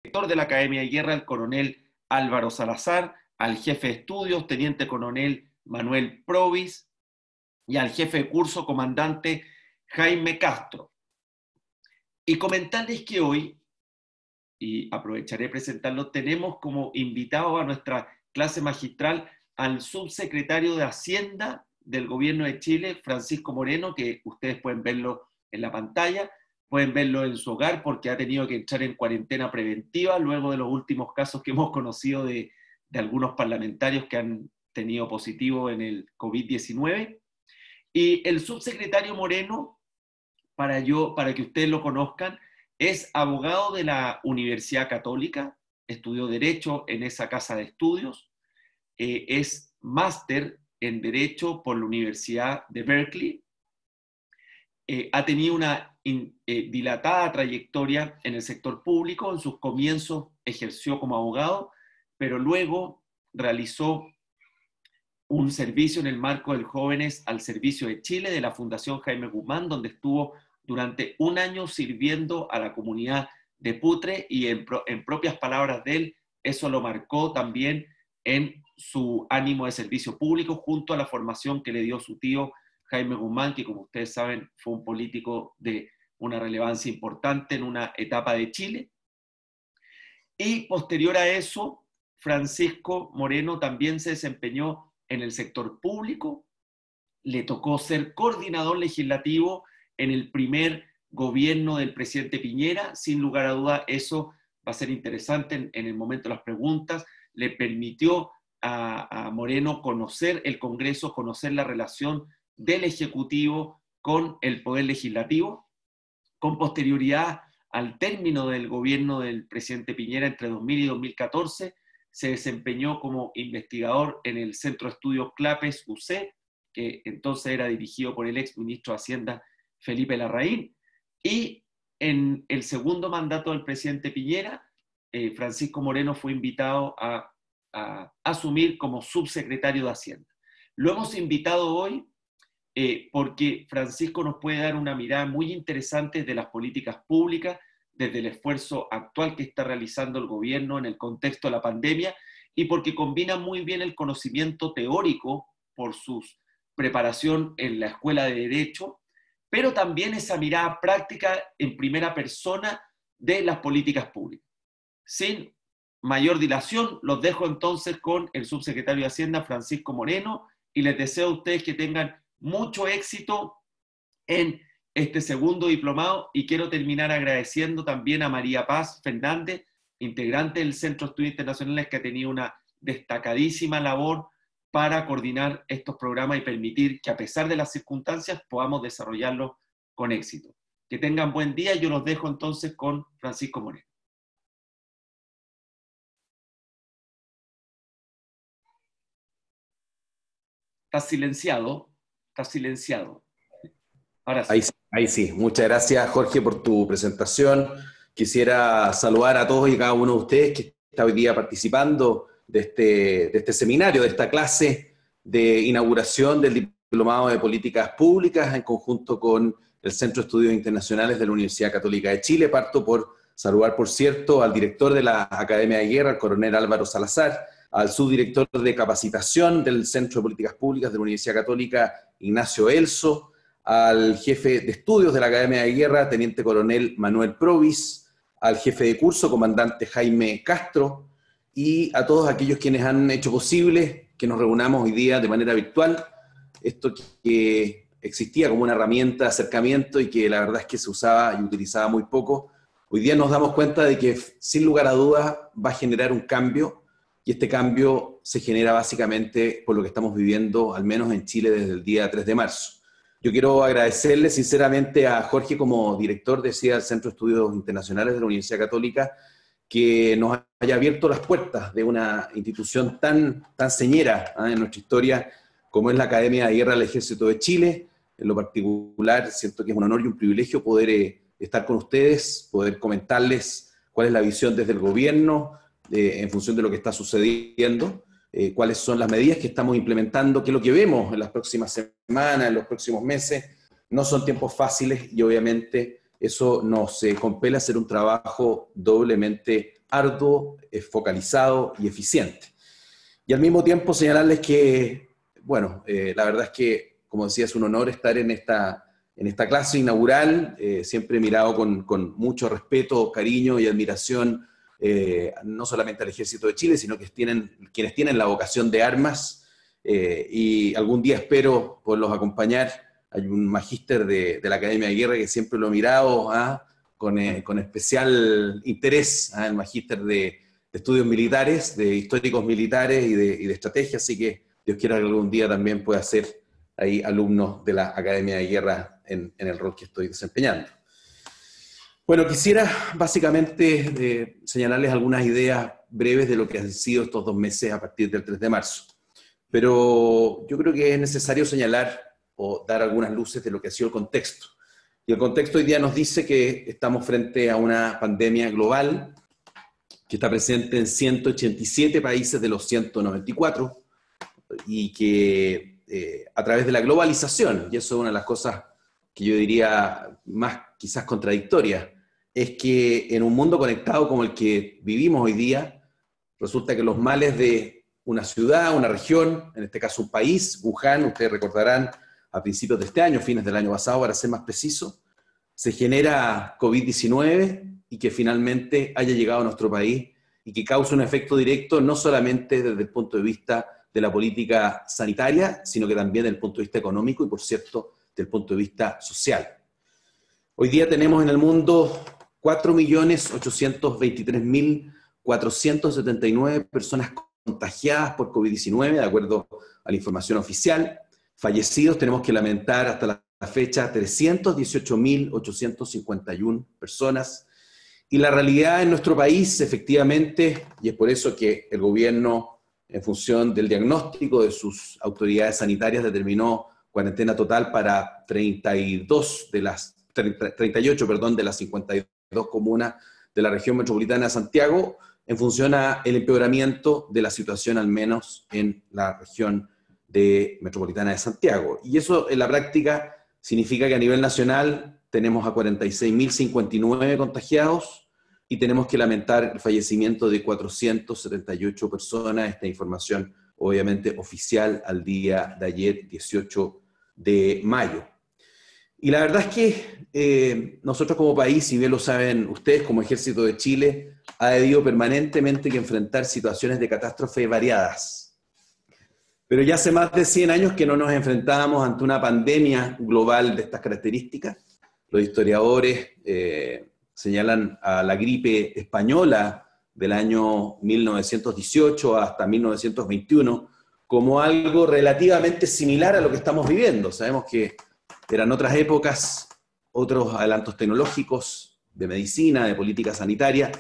director de la Academia de Guerra, el coronel Álvaro Salazar, al jefe de estudios, teniente coronel Manuel Provis, y al jefe de curso, comandante Jaime Castro. Y comentarles que hoy, y aprovecharé de presentarlo, tenemos como invitado a nuestra clase magistral al subsecretario de Hacienda del Gobierno de Chile, Francisco Moreno, que ustedes pueden verlo en la pantalla, pueden verlo en su hogar porque ha tenido que entrar en cuarentena preventiva luego de los últimos casos que hemos conocido de algunos parlamentarios que han tenido positivo en el COVID-19. Y el subsecretario Moreno, para que ustedes lo conozcan, es abogado de la Universidad Católica, estudió Derecho en esa casa de estudios, es máster en Derecho por la Universidad de Berkeley, ha tenido una dilatada trayectoria en el sector público, en sus comienzos ejerció como abogado, pero luego realizó un servicio en el marco del Jóvenes al Servicio de Chile de la Fundación Jaime Guzmán, donde estuvo durante un año sirviendo a la comunidad de Putre, y en propias palabras de él, eso lo marcó también en su ánimo de servicio público, junto a la formación que le dio su tío Jaime Guzmán, que como ustedes saben fue un político de una relevancia importante en una etapa de Chile. Y posterior a eso, Francisco Moreno también se desempeñó en el sector público, le tocó ser coordinador legislativo en el primer gobierno del presidente Piñera. Sin lugar a duda, eso va a ser interesante en el momento de las preguntas. Le permitió a Moreno conocer el Congreso, conocer la relación del Ejecutivo con el Poder Legislativo. Con posterioridad al término del gobierno del presidente Piñera entre 2000 y 2014, se desempeñó como investigador en el Centro de Estudios Clapes UC, que entonces era dirigido por el ex ministro de Hacienda Felipe Larraín, y en el segundo mandato del presidente Piñera, Francisco Moreno fue invitado a asumir como subsecretario de Hacienda. Lo hemos invitado hoy porque Francisco nos puede dar una mirada muy interesante de las políticas públicas, desde el esfuerzo actual que está realizando el gobierno en el contexto de la pandemia, y porque combina muy bien el conocimiento teórico por su preparación en la Escuela de Derecho, pero también esa mirada práctica en primera persona de las políticas públicas. Sin mayor dilación, los dejo entonces con el subsecretario de Hacienda, Francisco Moreno, y les deseo a ustedes que tengan mucho éxito en este segundo diplomado, y quiero terminar agradeciendo también a María Paz Fernández, integrante del Centro de Estudios Internacionales, que ha tenido una destacadísima labor para coordinar estos programas y permitir que, a pesar de las circunstancias, podamos desarrollarlos con éxito. Que tengan buen día. Yo los dejo entonces con Francisco Moreno. Estás silenciado. Estás silenciado. Ahora sí. Ahí sí. Muchas gracias, Jorge, por tu presentación. Quisiera saludar a todos y cada uno de ustedes que está hoy día participando de este seminario, de esta clase de inauguración del Diplomado de Políticas Públicas en conjunto con el Centro de Estudios Internacionales de la Universidad Católica de Chile. Parto por saludar, por cierto, al director de la Academia de Guerra, el coronel Álvaro Salazar, al subdirector de capacitación del Centro de Políticas Públicas de la Universidad Católica, Ignacio Elso, al jefe de estudios de la Academia de Guerra, teniente coronel Manuel Provis, al jefe de curso, comandante Jaime Castro, y a todos aquellos quienes han hecho posible que nos reunamos hoy día de manera virtual. Esto que existía como una herramienta de acercamiento y que la verdad es que se usaba y utilizaba muy poco, hoy día nos damos cuenta de que sin lugar a dudas va a generar un cambio, y este cambio se genera básicamente por lo que estamos viviendo, al menos en Chile, desde el día 3 de marzo. Yo quiero agradecerle sinceramente a Jorge, como director del Centro de Estudios Internacionales de la Universidad Católica, que nos haya abierto las puertas de una institución tan señera en nuestra historia como es la Academia de Guerra del Ejército de Chile. En lo particular, siento que es un honor y un privilegio poder estar con ustedes, poder comentarles cuál es la visión desde el gobierno en función de lo que está sucediendo, cuáles son las medidas que estamos implementando, qué es lo que vemos en las próximas semanas, en los próximos meses. No son tiempos fáciles y obviamente eso nos compele a hacer un trabajo doblemente arduo, focalizado y eficiente. Y al mismo tiempo señalarles que, bueno, la verdad es que, como decía, es un honor estar en esta clase inaugural, siempre he mirado con mucho respeto, cariño y admiración, no solamente al Ejército de Chile, sino que quienes tienen la vocación de armas, y algún día espero poderlos acompañar. Hay un magíster de la Academia de Guerra que siempre lo he mirado con especial interés, el magíster de estudios militares, de históricos militares y de estrategia, así que Dios quiera que algún día también pueda ser ahí alumno de la Academia de Guerra en el rol que estoy desempeñando. Bueno, quisiera básicamente señalarles algunas ideas breves de lo que han sido estos 2 meses a partir del 3 de marzo. Pero yo creo que es necesario señalar o dar algunas luces de lo que ha sido el contexto. Y el contexto hoy día nos dice que estamos frente a una pandemia global que está presente en 187 países de los 194 y que a través de la globalización, y eso es una de las cosas que yo diría más quizás contradictorias, es que en un mundo conectado como el que vivimos hoy día, resulta que los males de una ciudad, una región, en este caso un país, Wuhan, ustedes recordarán, a principios de este año, fines del año pasado, para ser más preciso, se genera COVID-19 y que finalmente haya llegado a nuestro país y que causa un efecto directo no solamente desde el punto de vista de la política sanitaria, sino que también desde el punto de vista económico y, por cierto, desde el punto de vista social. Hoy día tenemos en el mundo 4.823.479 personas contagiadas por COVID-19, de acuerdo a la información oficial. Fallecidos tenemos que lamentar hasta la fecha 318.851 personas. Y la realidad en nuestro país, efectivamente, y es por eso que el gobierno, en función del diagnóstico de sus autoridades sanitarias, determinó cuarentena total para 38 de las 52 comunas de la región metropolitana de Santiago, en función al empeoramiento de la situación, al menos en la región metropolitana de Santiago. Y eso en la práctica significa que a nivel nacional tenemos a 46.059 contagiados y tenemos que lamentar el fallecimiento de 478 personas. Esta información obviamente oficial al día de ayer, 18 de mayo. Y la verdad es que nosotros como país, si bien lo saben ustedes, como Ejército de Chile, ha debido permanentemente que enfrentar situaciones de catástrofe variadas. Pero ya hace más de 100 años que no nos enfrentábamos ante una pandemia global de estas características. Los historiadores señalan a la gripe española del año 1918 hasta 1921 como algo relativamente similar a lo que estamos viviendo. Sabemos que eran otras épocas, otros adelantos tecnológicos, de medicina, de política sanitaria,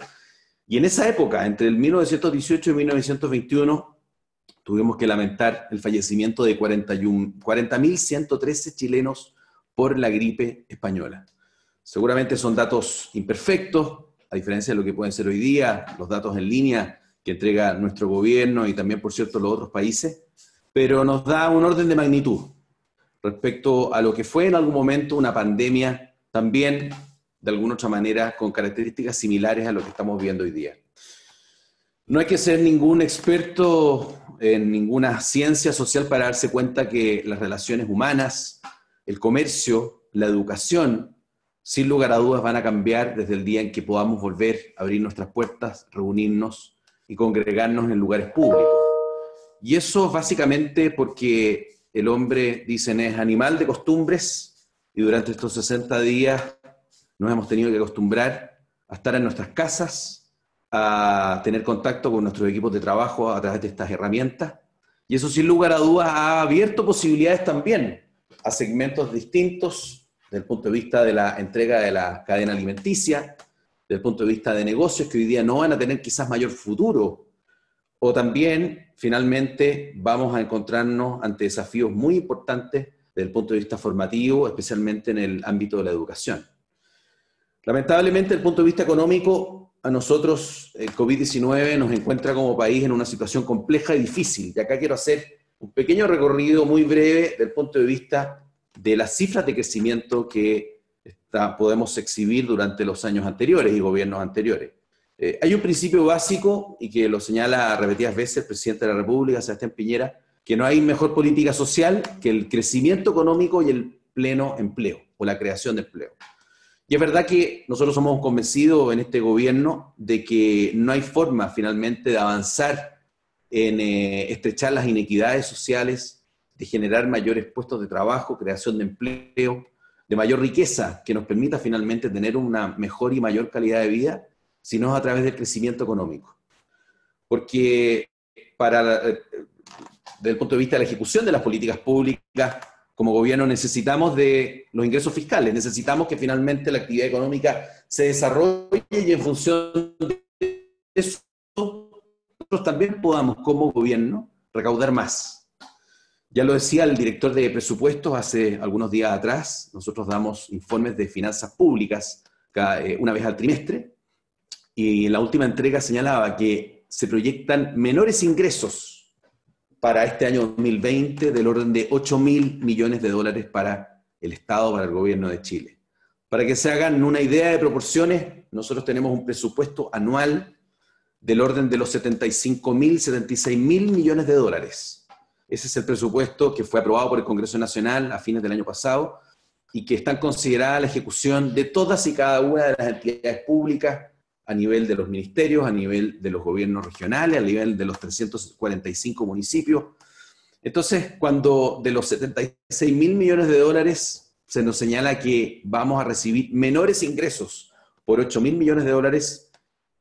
y en esa época, entre el 1918 y 1921, tuvimos que lamentar el fallecimiento de 40.113 chilenos por la gripe española. Seguramente son datos imperfectos, a diferencia de lo que pueden ser hoy día, los datos en línea que entrega nuestro gobierno y también, por cierto, los otros países, pero nos da un orden de magnitud respecto a lo que fue en algún momento una pandemia también, de alguna otra manera, con características similares a lo que estamos viendo hoy día. No hay que ser ningún experto en ninguna ciencia social para darse cuenta que las relaciones humanas, el comercio, la educación, sin lugar a dudas van a cambiar desde el día en que podamos volver a abrir nuestras puertas, reunirnos y congregarnos en lugares públicos. Y eso básicamente porque el hombre, dicen, es animal de costumbres y durante estos 60 días nos hemos tenido que acostumbrar a estar en nuestras casas, a tener contacto con nuestros equipos de trabajo a través de estas herramientas. Y eso sin lugar a dudas ha abierto posibilidades también a segmentos distintos desde el punto de vista de la entrega de la cadena alimenticia, desde el punto de vista de negocios que hoy día no van a tener quizás mayor futuro. O también, finalmente, vamos a encontrarnos ante desafíos muy importantes desde el punto de vista formativo, especialmente en el ámbito de la educación. Lamentablemente, desde el punto de vista económico, a nosotros el COVID-19 nos encuentra como país en una situación compleja y difícil. Y acá quiero hacer un pequeño recorrido muy breve desde el punto de vista de las cifras de crecimiento que podemos exhibir durante los años anteriores y gobiernos anteriores. Hay un principio básico, y que lo señala repetidas veces el presidente de la República, Sebastián Piñera, que no hay mejor política social que el crecimiento económico y el pleno empleo, o la creación de empleo. Y es verdad que nosotros somos convencidos en este gobierno de que no hay forma finalmente de avanzar en estrechar las inequidades sociales, de generar mayores puestos de trabajo, creación de empleo, de mayor riqueza que nos permita finalmente tener una mejor y mayor calidad de vida, sino a través del crecimiento económico. Porque desde el punto de vista de la ejecución de las políticas públicas, como gobierno necesitamos de los ingresos fiscales, necesitamos que finalmente la actividad económica se desarrolle y en función de eso nosotros también podamos como gobierno recaudar más. Ya lo decía el director de presupuestos hace algunos días atrás, nosotros damos informes de finanzas públicas una vez al trimestre, y en la última entrega señalaba que se proyectan menores ingresos para este año 2020 del orden de 8.000 millones de dólares para el Estado, para el gobierno de Chile. Para que se hagan una idea de proporciones, nosotros tenemos un presupuesto anual del orden de los 76.000 millones de dólares. Ese es el presupuesto que fue aprobado por el Congreso Nacional a fines del año pasado y que está considerada la ejecución de todas y cada una de las entidades públicas a nivel de los ministerios, a nivel de los gobiernos regionales, a nivel de los 345 municipios. Entonces, cuando de los 76.000 millones de dólares se nos señala que vamos a recibir menores ingresos por 8.000 millones de dólares,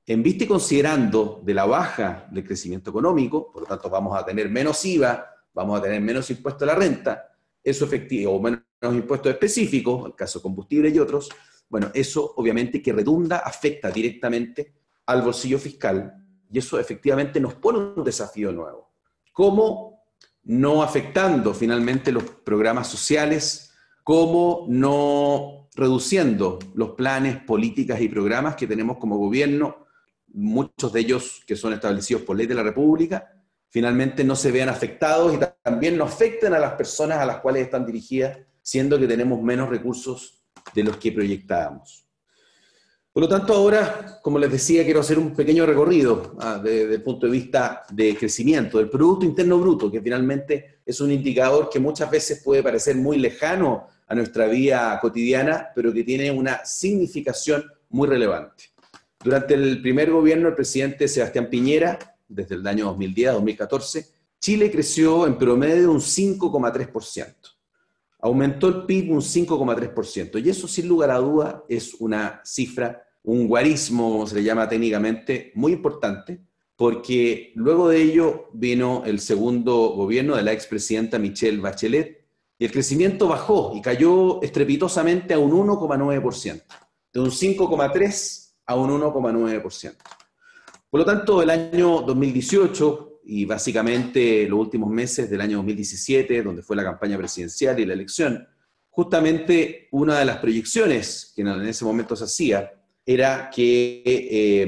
en vista y considerando de la baja del crecimiento económico, por lo tanto vamos a tener menos IVA, vamos a tener menos impuesto a la renta, eso efectivo, o menos impuestos específicos, el caso de combustible y otros. Bueno, eso obviamente que redunda, afecta directamente al bolsillo fiscal, y eso efectivamente nos pone un desafío nuevo. ¿Cómo no afectando finalmente los programas sociales? ¿Cómo no reduciendo los planes, políticas y programas que tenemos como gobierno, muchos de ellos que son establecidos por ley de la República, finalmente no se vean afectados y también no afecten a las personas a las cuales están dirigidas, siendo que tenemos menos recursos de los que proyectábamos? Por lo tanto, ahora, como les decía, quiero hacer un pequeño recorrido desde el punto de vista de crecimiento, del Producto Interno Bruto, que finalmente es un indicador que muchas veces puede parecer muy lejano a nuestra vida cotidiana, pero que tiene una significación muy relevante. Durante el primer gobierno del presidente Sebastián Piñera, desde el año 2010 a 2014, Chile creció en promedio un 5,3%. Aumentó el PIB un 5,3%, y eso sin lugar a duda es una cifra, un guarismo, como se le llama técnicamente, muy importante, porque luego de ello vino el segundo gobierno de la expresidenta Michelle Bachelet, y el crecimiento bajó y cayó estrepitosamente a un 1,9%, de un 5,3% a un 1,9%. Por lo tanto, el año 2018, y básicamente los últimos meses del año 2017, donde fue la campaña presidencial y la elección, justamente una de las proyecciones que en ese momento se hacía era que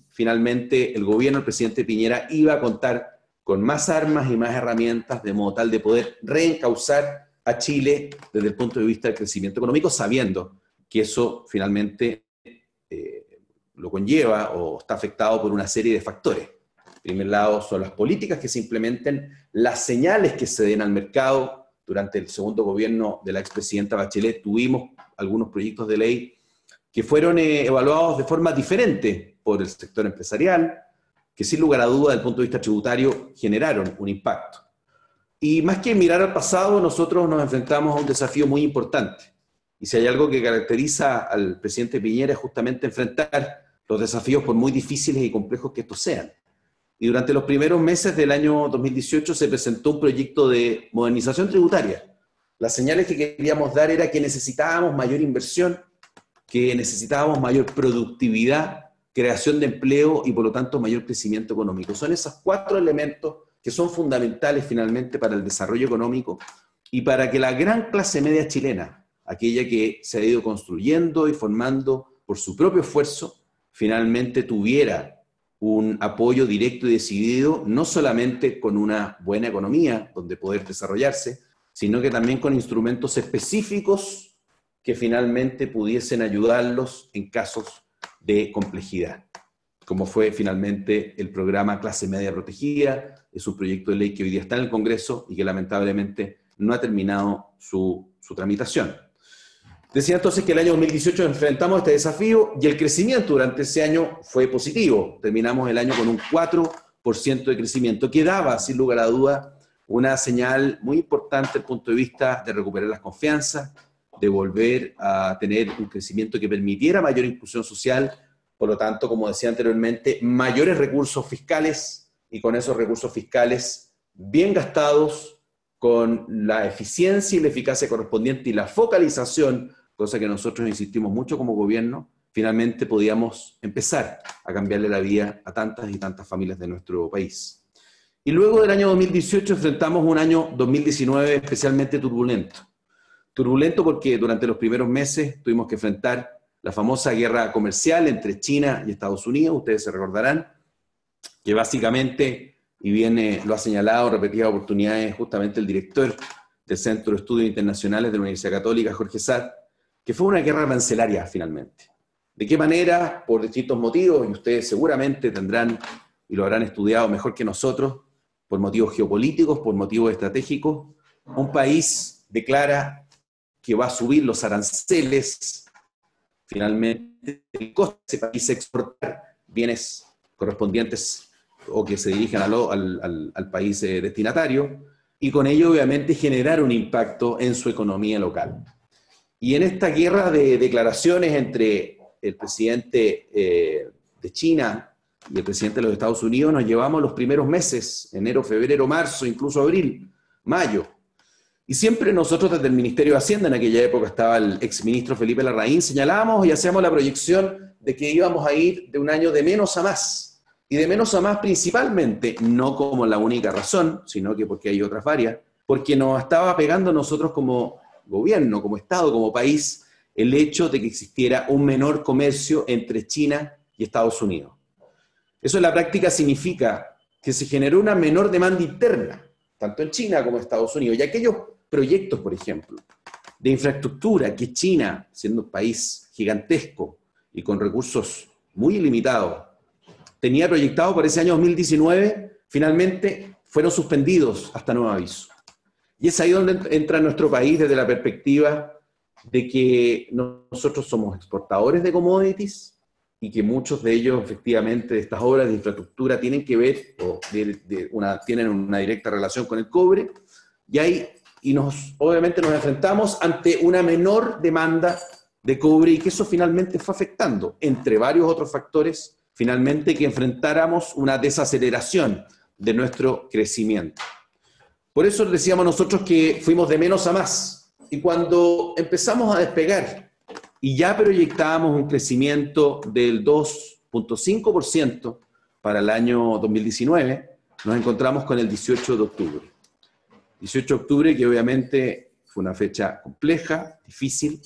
finalmente el gobierno del presidente Piñera iba a contar con más armas y más herramientas de modo tal de poder reencauzar a Chile desde el punto de vista del crecimiento económico, sabiendo que eso finalmente lo conlleva o está afectado por una serie de factores. En primer lado son las políticas que se implementen, las señales que se den al mercado. Durante el segundo gobierno de la expresidenta Bachelet tuvimos algunos proyectos de ley que fueron evaluados de forma diferente por el sector empresarial, que sin lugar a duda, desde el punto de vista tributario, generaron un impacto. Y más que mirar al pasado, nosotros nos enfrentamos a un desafío muy importante. Y si hay algo que caracteriza al presidente Piñera es justamente enfrentar los desafíos por muy difíciles y complejos que estos sean. Y durante los primeros meses del año 2018 se presentó un proyecto de modernización tributaria. Las señales que queríamos dar era que necesitábamos mayor inversión, que necesitábamos mayor productividad, creación de empleo y por lo tanto mayor crecimiento económico. Son esos 4 elementos que son fundamentales finalmente para el desarrollo económico y para que la gran clase media chilena, aquella que se ha ido construyendo y formando por su propio esfuerzo, finalmente tuviera un apoyo directo y decidido, no solamente con una buena economía donde poder desarrollarse, sino que también con instrumentos específicos que finalmente pudiesen ayudarlos en casos de complejidad. como fue finalmente el programa Clase Media Protegida. Es un proyecto de ley que hoy día está en el Congreso y que lamentablemente no ha terminado su tramitación. Decía entonces que el año 2018 enfrentamos este desafío y el crecimiento durante ese año fue positivo. Terminamos el año con un 4% de crecimiento, que daba, sin lugar a duda, una señal muy importante desde el punto de vista de recuperar las confianzas, de volver a tener un crecimiento que permitiera mayor inclusión social, por lo tanto, como decía anteriormente, mayores recursos fiscales, y con esos recursos fiscales bien gastados, con la eficiencia y la eficacia correspondiente y la focalización, cosa que nosotros insistimos mucho como gobierno, finalmente podíamos empezar a cambiarle la vida a tantas y tantas familias de nuestro país. Y luego del año 2018 enfrentamos un año 2019 especialmente turbulento. Turbulento porque durante los primeros meses tuvimos que enfrentar la famosa guerra comercial entre China y Estados Unidos. Ustedes se recordarán que básicamente, y bien lo ha señalado en repetidas oportunidades justamente el director del Centro de Estudios Internacionales de la Universidad Católica, Jorge Saad, que fue una guerra arancelaria finalmente. ¿De qué manera? Por distintos motivos, y ustedes seguramente tendrán y lo habrán estudiado mejor que nosotros, por motivos geopolíticos, por motivos estratégicos. Un país declara que va a subir los aranceles, finalmente el costo de ese país exportar bienes correspondientes o que se dirijan al país destinatario, y con ello obviamente generar un impacto en su economía local. Y en esta guerra de declaraciones entre el presidente de China y el presidente de los Estados Unidos nos llevamos los primeros meses, enero, febrero, marzo, incluso abril, mayo. Y siempre nosotros desde el Ministerio de Hacienda, en aquella época estaba el exministro Felipe Larraín, señalábamos y hacíamos la proyección de que íbamos a ir de un año de menos a más. Y de menos a más principalmente, no como la única razón, sino que porque hay otras varias, porque nos estaba pegando a nosotros como gobierno, como Estado, como país, el hecho de que existiera un menor comercio entre China y Estados Unidos. Eso en la práctica significa que se generó una menor demanda interna, tanto en China como en Estados Unidos. Y aquellos proyectos, por ejemplo, de infraestructura que China, siendo un país gigantesco y con recursos muy limitados, tenía proyectado para ese año 2019, finalmente fueron suspendidos hasta nuevo aviso. Y es ahí donde entra nuestro país desde la perspectiva de que nosotros somos exportadores de commodities y que muchos de ellos, efectivamente, de estas obras de infraestructura tienen que ver o tienen una directa relación con el cobre, y obviamente nos enfrentamos ante una menor demanda de cobre y que eso finalmente fue afectando, entre varios otros factores, finalmente que enfrentáramos una desaceleración de nuestro crecimiento. Por eso decíamos nosotros que fuimos de menos a más. Y cuando empezamos a despegar y ya proyectábamos un crecimiento del 2.5% para el año 2019, nos encontramos con el 18 de octubre. 18 de octubre que obviamente fue una fecha compleja, difícil,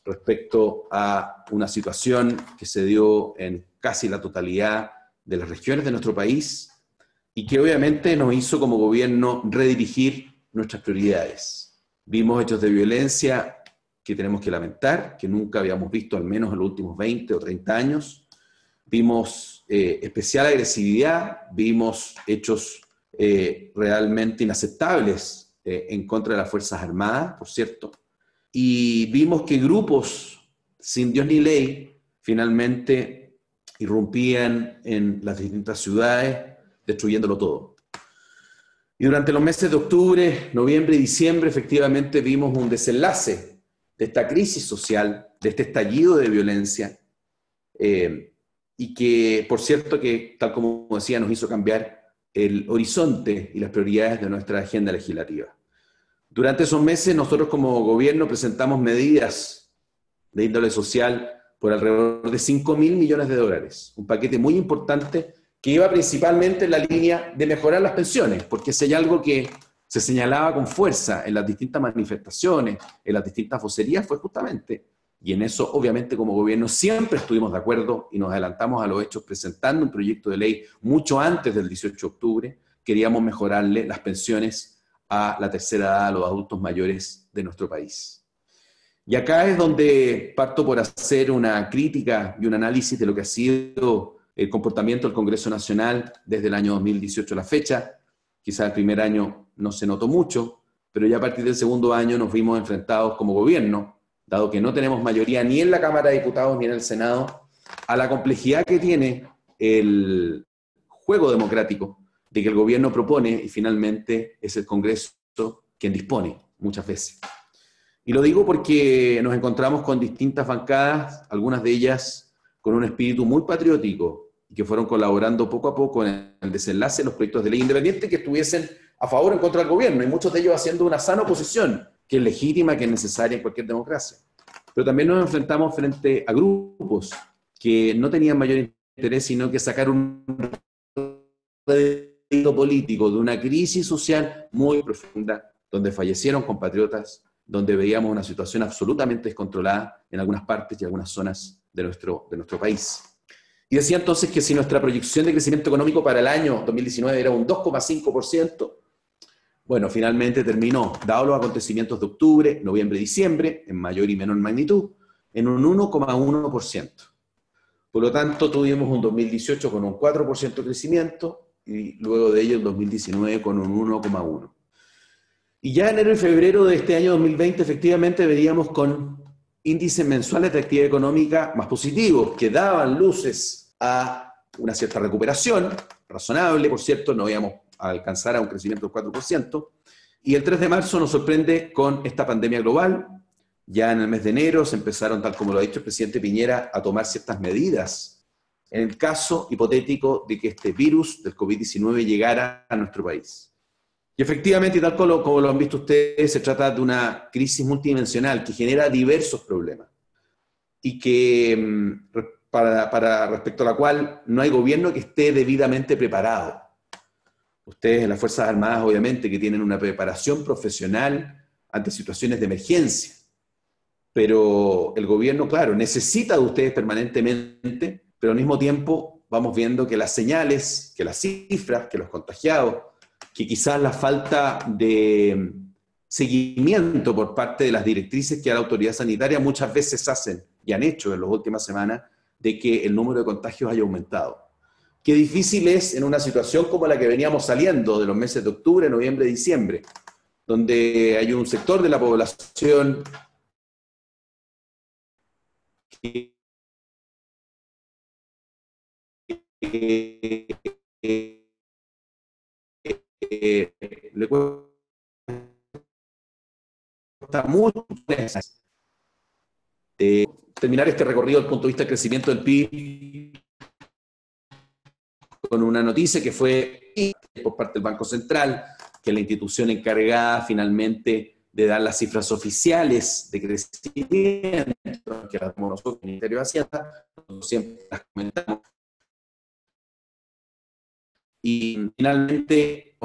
respecto a una situación que se dio en casi la totalidad de las regiones de nuestro país y que obviamente nos hizo como gobierno redirigir nuestras prioridades. Vimos hechos de violencia que tenemos que lamentar, que nunca habíamos visto al menos en los últimos 20 o 30 años. Vimos especial agresividad, vimos hechos realmente inaceptables en contra de las Fuerzas Armadas, por cierto, y vimos que grupos sin Dios ni ley finalmente irrumpían en las distintas ciudades, destruyéndolo todo. Y durante los meses de octubre, noviembre y diciembre, efectivamente vimos un desenlace de esta crisis social, de este estallido de violencia, y que, por cierto, que tal como decía, nos hizo cambiar el horizonte y las prioridades de nuestra agenda legislativa. Durante esos meses, nosotros como gobierno presentamos medidas de índole social por alrededor de 5.000 millones de dólares, un paquete muy importante que iba principalmente en la línea de mejorar las pensiones, porque si hay algo que se señalaba con fuerza en las distintas manifestaciones, en las distintas vocerías, fue justamente, y en eso obviamente como gobierno siempre estuvimos de acuerdo y nos adelantamos a los hechos presentando un proyecto de ley mucho antes del 18 de octubre, queríamos mejorarle las pensiones a la tercera edad, a los adultos mayores de nuestro país. Y acá es donde parto por hacer una crítica y un análisis de lo que ha sido el comportamiento del Congreso Nacional desde el año 2018 a la fecha. Quizás el primer año no se notó mucho, pero ya a partir del segundo año nos vimos enfrentados como gobierno, dado que no tenemos mayoría ni en la Cámara de Diputados ni en el Senado, a la complejidad que tiene el juego democrático de que el gobierno propone y finalmente es el Congreso quien dispone muchas veces. Y lo digo porque nos encontramos con distintas bancadas, algunas de ellas con un espíritu muy patriótico y que fueron colaborando poco a poco en el desenlace de los proyectos de ley independientes que estuviesen a favor o en contra del gobierno, y muchos de ellos haciendo una sana oposición, que es legítima, que es necesaria en cualquier democracia. Pero también nos enfrentamos frente a grupos que no tenían mayor interés, sino que sacar un rédito político de una crisis social muy profunda, donde fallecieron compatriotas, donde veíamos una situación absolutamente descontrolada en algunas partes y algunas zonas de nuestro país. Y decía entonces que si nuestra proyección de crecimiento económico para el año 2019 era un 2,5%, bueno, finalmente terminó, dado los acontecimientos de octubre, noviembre y diciembre, en mayor y menor magnitud, en un 1,1%. Por lo tanto, tuvimos un 2018 con un 4% de crecimiento y luego de ello el 2019 con un 1,1%. Y ya enero y febrero de este año 2020 efectivamente veríamos con índices mensuales de actividad económica más positivos, que daban luces a una cierta recuperación, razonable, por cierto, no íbamos a alcanzar a un crecimiento del 4%, y el 3 de marzo nos sorprende con esta pandemia global. Ya en el mes de enero se empezaron, tal como lo ha dicho el presidente Piñera, a tomar ciertas medidas en el caso hipotético de que este virus del COVID-19 llegara a nuestro país. Y efectivamente, y tal como lo han visto ustedes, se trata de una crisis multidimensional que genera diversos problemas y que respecto a la cual no hay gobierno que esté debidamente preparado. Ustedes en las Fuerzas Armadas, obviamente, que tienen una preparación profesional ante situaciones de emergencia, pero el gobierno, claro, necesita de ustedes permanentemente, pero al mismo tiempo vamos viendo que las señales, que las cifras, que los contagiados, que quizás la falta de seguimiento por parte de las directrices que la autoridad sanitaria muchas veces hacen y han hecho en las últimas semanas, de que el número de contagios haya aumentado. Qué difícil es en una situación como la que veníamos saliendo de los meses de octubre, noviembre, diciembre, donde hay un sector de la población que le cuesta mucho terminar este recorrido desde el punto de vista del crecimiento del PIB con una noticia que fue por parte del Banco Central, que es la institución encargada finalmente de dar las cifras oficiales de crecimiento, que las damos nosotros, el Ministerio de Hacienda, nosotros siempre las comentamos. Y finalmente,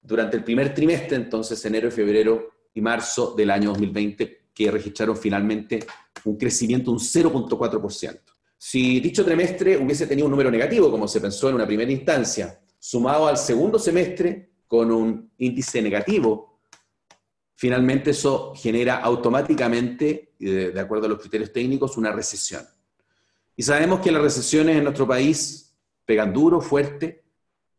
durante el primer trimestre, entonces enero, febrero y marzo del año 2020, que registraron finalmente un crecimiento de un 0,4%. Si dicho trimestre hubiese tenido un número negativo, como se pensó en una primera instancia, sumado al segundo semestre con un índice negativo, finalmente eso genera automáticamente, de acuerdo a los criterios técnicos, una recesión. Y sabemos que las recesiones en nuestro país pegan duro, fuerte,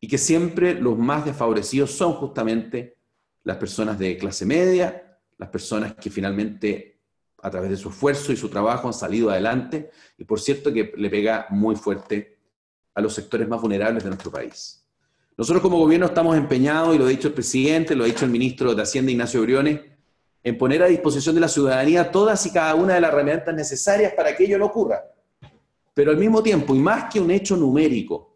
y que siempre los más desfavorecidos son justamente las personas de clase media, las personas que finalmente a través de su esfuerzo y su trabajo han salido adelante, y por cierto que le pega muy fuerte a los sectores más vulnerables de nuestro país. Nosotros como gobierno estamos empeñados, y lo ha dicho el presidente, lo ha dicho el ministro de Hacienda, Ignacio Briones, en poner a disposición de la ciudadanía todas y cada una de las herramientas necesarias para que ello no ocurra. Pero al mismo tiempo, y más que un hecho numérico,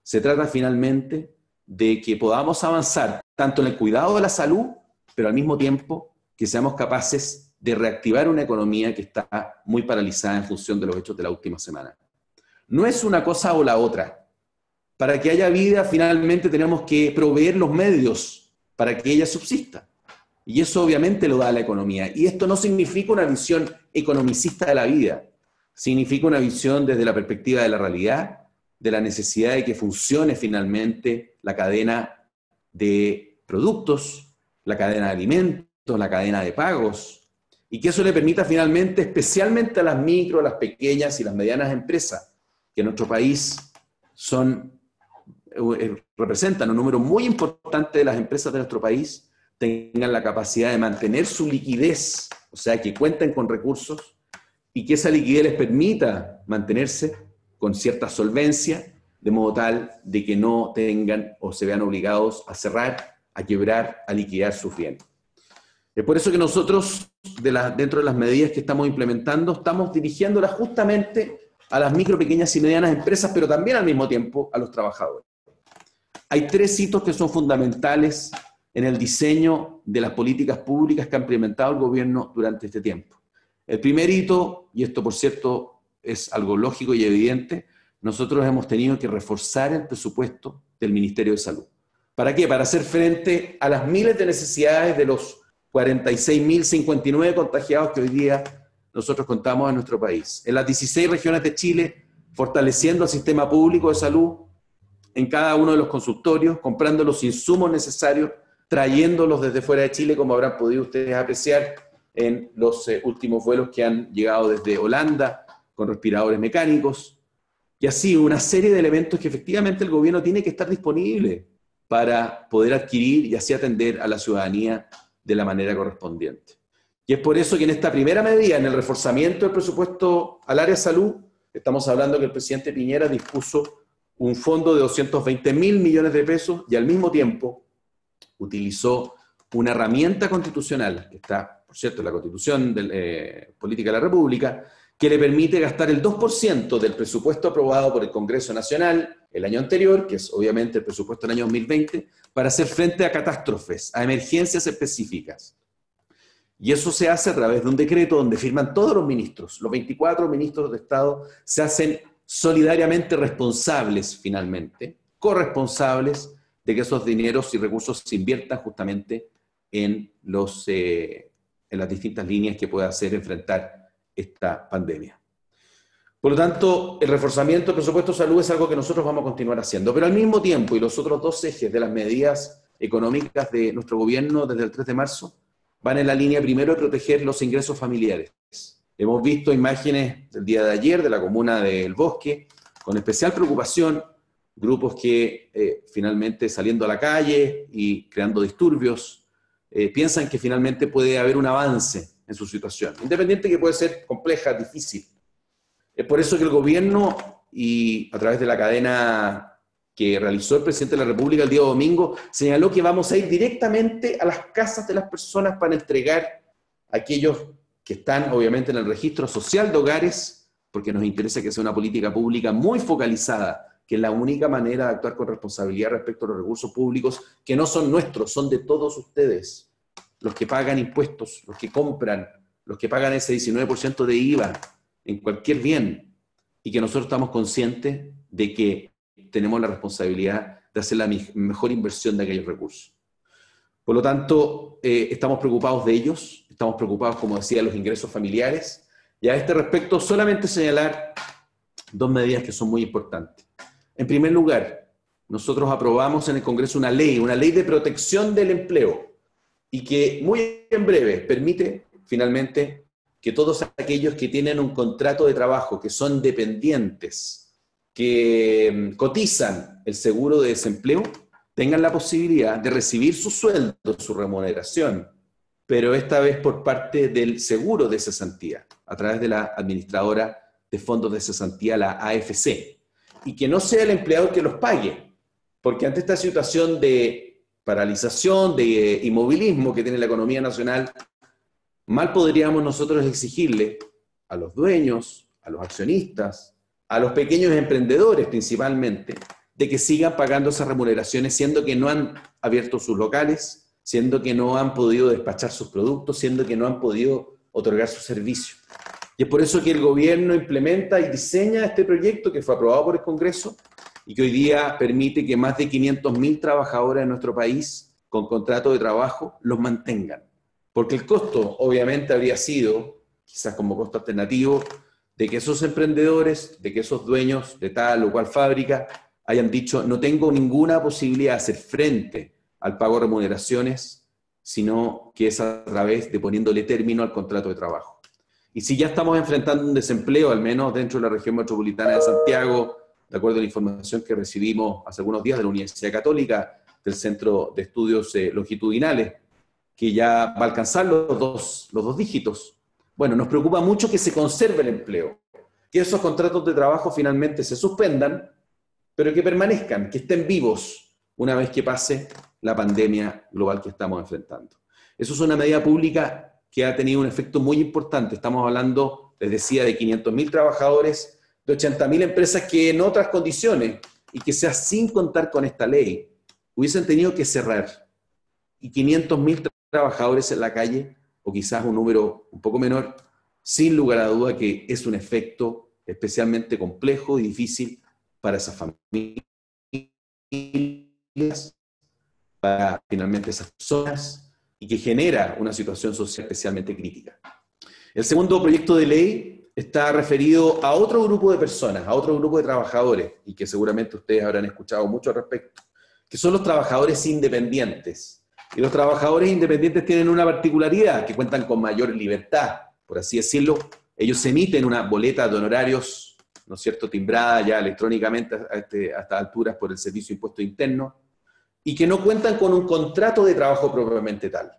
se trata finalmente de que podamos avanzar tanto en el cuidado de la salud, pero al mismo tiempo que seamos capaces de reactivar una economía que está muy paralizada en función de los hechos de la última semana. No es una cosa o la otra. Para que haya vida, finalmente tenemos que proveer los medios para que ella subsista. Y eso obviamente lo da la economía. Y esto no significa una visión economicista de la vida. Significa una visión desde la perspectiva de la realidad, de la necesidad de que funcione finalmente la cadena de productos, la cadena de alimentos, la cadena de pagos, y que eso le permita finalmente, especialmente a las micro, las pequeñas y las medianas empresas, que en nuestro país representan un número muy importante de las empresas de nuestro país, tengan la capacidad de mantener su liquidez, o sea, que cuenten con recursos y que esa liquidez les permita mantenerse con cierta solvencia, de modo tal de que no tengan o se vean obligados a cerrar, a quebrar, a liquidar sus bienes. Es por eso que nosotros, dentro de las medidas que estamos implementando, estamos dirigiéndolas justamente a las micro, pequeñas y medianas empresas, pero también al mismo tiempo a los trabajadores. Hay 3 hitos que son fundamentales en el diseño de las políticas públicas que ha implementado el gobierno durante este tiempo. El primer hito, y esto por cierto es algo lógico y evidente, nosotros hemos tenido que reforzar el presupuesto del Ministerio de Salud. ¿Para qué? Para hacer frente a las miles de necesidades de los 46.059 contagiados que hoy día nosotros contamos en nuestro país. En las 16 regiones de Chile, fortaleciendo el sistema público de salud en cada uno de los consultorios, comprando los insumos necesarios, trayéndolos desde fuera de Chile, como habrán podido ustedes apreciar en los últimos vuelos que han llegado desde Holanda, con respiradores mecánicos, y así una serie de elementos que efectivamente el gobierno tiene que estar disponible para poder adquirir y así atender a la ciudadanía de la manera correspondiente. Y es por eso que en esta primera medida, en el reforzamiento del presupuesto al área de salud, estamos hablando que el presidente Piñera dispuso un fondo de 220.000 millones de pesos y al mismo tiempo utilizó una herramienta constitucional, que está, por cierto, en la Constitución Política de la República, que le permite gastar el 2% del presupuesto aprobado por el Congreso Nacional el año anterior, que es obviamente el presupuesto del año 2020, para hacer frente a catástrofes, a emergencias específicas. Y eso se hace a través de un decreto donde firman todos los ministros. Los 24 ministros de Estado se hacen solidariamente responsables, finalmente, corresponsables de que esos dineros y recursos se inviertan justamente en las distintas líneas que pueda hacer enfrentar esta pandemia. Por lo tanto, el reforzamiento del presupuesto de salud es algo que nosotros vamos a continuar haciendo, pero al mismo tiempo, y los otros 2 ejes de las medidas económicas de nuestro gobierno desde el 3 de marzo, van en la línea primero de proteger los ingresos familiares. Hemos visto imágenes del día de ayer de la comuna de El Bosque, con especial preocupación, grupos que finalmente saliendo a la calle y creando disturbios, piensan que finalmente puede haber un avance en su situación, independiente que puede ser compleja, difícil. Es por eso que el gobierno, y a través de la cadena que realizó el presidente de la República el día domingo, señaló que vamos a ir directamente a las casas de las personas para entregar a aquellos que están obviamente en el registro social de hogares, porque nos interesa que sea una política pública muy focalizada, que es la única manera de actuar con responsabilidad respecto a los recursos públicos, que no son nuestros, son de todos ustedes, los que pagan impuestos, los que compran, los que pagan ese 19% de IVA en cualquier bien, y que nosotros estamos conscientes de que tenemos la responsabilidad de hacer la mejor inversión de aquellos recursos. Por lo tanto, estamos preocupados de ellos, estamos preocupados, como decía, de los ingresos familiares, y a este respecto solamente señalar 2 medidas que son muy importantes. En primer lugar, nosotros aprobamos en el Congreso una ley de protección del empleo, y que muy en breve permite finalmente que todos aquellos que tienen un contrato de trabajo, que son dependientes, que cotizan el seguro de desempleo, tengan la posibilidad de recibir su sueldo, su remuneración, pero esta vez por parte del seguro de cesantía, a través de la administradora de fondos de cesantía, la AFC, y que no sea el empleador que los pague, porque ante esta situación de paralización, de inmovilismo que tiene la economía nacional, mal podríamos nosotros exigirle a los dueños, a los accionistas, a los pequeños emprendedores principalmente, de que sigan pagando esas remuneraciones, siendo que no han abierto sus locales, siendo que no han podido despachar sus productos, siendo que no han podido otorgar sus servicios. Y es por eso que el gobierno implementa y diseña este proyecto que fue aprobado por el Congreso y que hoy día permite que más de 500.000 trabajadores en nuestro país con contrato de trabajo los mantengan. Porque el costo obviamente habría sido, quizás como costo alternativo, de que esos emprendedores, de que esos dueños de tal o cual fábrica hayan dicho, no tengo ninguna posibilidad de hacer frente al pago de remuneraciones, sino que es a través de poniéndole término al contrato de trabajo. Y si ya estamos enfrentando un desempleo, al menos dentro de la región metropolitana de Santiago, de acuerdo a la información que recibimos hace algunos días de la Universidad Católica, del Centro de Estudios Longitudinales, que ya va a alcanzar los dos dígitos. Bueno, nos preocupa mucho que se conserve el empleo, que esos contratos de trabajo finalmente se suspendan, pero que permanezcan, que estén vivos una vez que pase la pandemia global que estamos enfrentando. Eso es una medida pública que ha tenido un efecto muy importante. Estamos hablando, les decía, de 500.000 trabajadores, de 80.000 empresas que en otras condiciones, y que sea sin contar con esta ley, hubiesen tenido que cerrar. Y 500.000 trabajadores en la calle, o quizás un número un poco menor, sin lugar a duda que es un efecto especialmente complejo y difícil para esas familias, para finalmente esas personas, y que genera una situación social especialmente crítica. El segundo proyecto de ley está referido a otro grupo de personas, a otro grupo de trabajadores, y que seguramente ustedes habrán escuchado mucho al respecto, que son los trabajadores independientes. Y los trabajadores independientes tienen una particularidad, que cuentan con mayor libertad, por así decirlo. Ellos emiten una boleta de honorarios, ¿no es cierto?, timbrada ya electrónicamente a estas alturas por el Servicio de Impuesto Interno, y que no cuentan con un contrato de trabajo propiamente tal.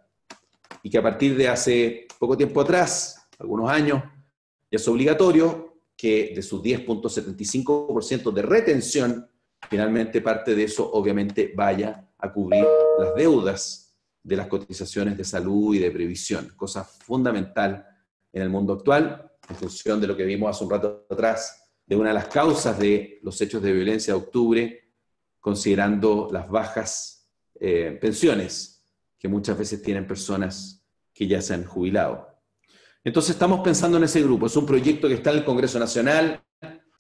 Y que a partir de hace poco tiempo atrás, algunos años, ya es obligatorio que de sus 10.75% de retención, finalmente parte de eso obviamente vaya a cubrir las deudas de las cotizaciones de salud y de previsión, cosa fundamental en el mundo actual, en función de lo que vimos hace un rato atrás, de una de las causas de los hechos de violencia de octubre, considerando las bajas pensiones que muchas veces tienen personas que ya se han jubilado. Entonces estamos pensando en ese grupo. Es un proyecto que está en el Congreso Nacional,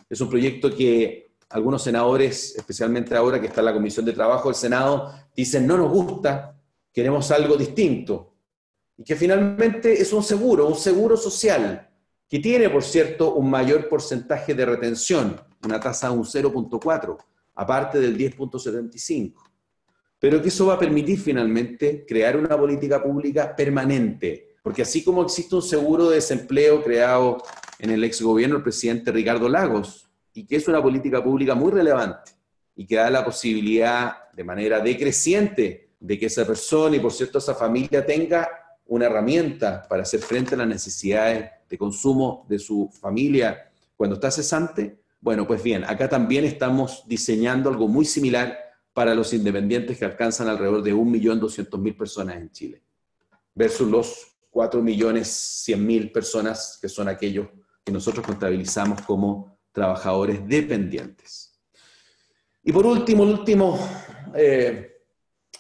es un proyecto que algunos senadores, especialmente ahora que está en la Comisión de Trabajo del Senado, dicen no nos gusta, queremos algo distinto. Y que finalmente es un seguro social, que tiene, por cierto, un mayor porcentaje de retención, una tasa de un 0.4, aparte del 10.75. Pero que eso va a permitir finalmente crear una política pública permanente, porque así como existe un seguro de desempleo creado en el exgobierno del presidente Ricardo Lagos, y que es una política pública muy relevante, y que da la posibilidad de manera decreciente de que esa persona y por cierto esa familia tenga una herramienta para hacer frente a las necesidades de consumo de su familia cuando está cesante. Bueno, pues bien, acá también estamos diseñando algo muy similar para los independientes que alcanzan alrededor de 1.200.000 personas en Chile, versus los 4.100.000 personas que son aquellos que nosotros contabilizamos como trabajadores dependientes. Y por último,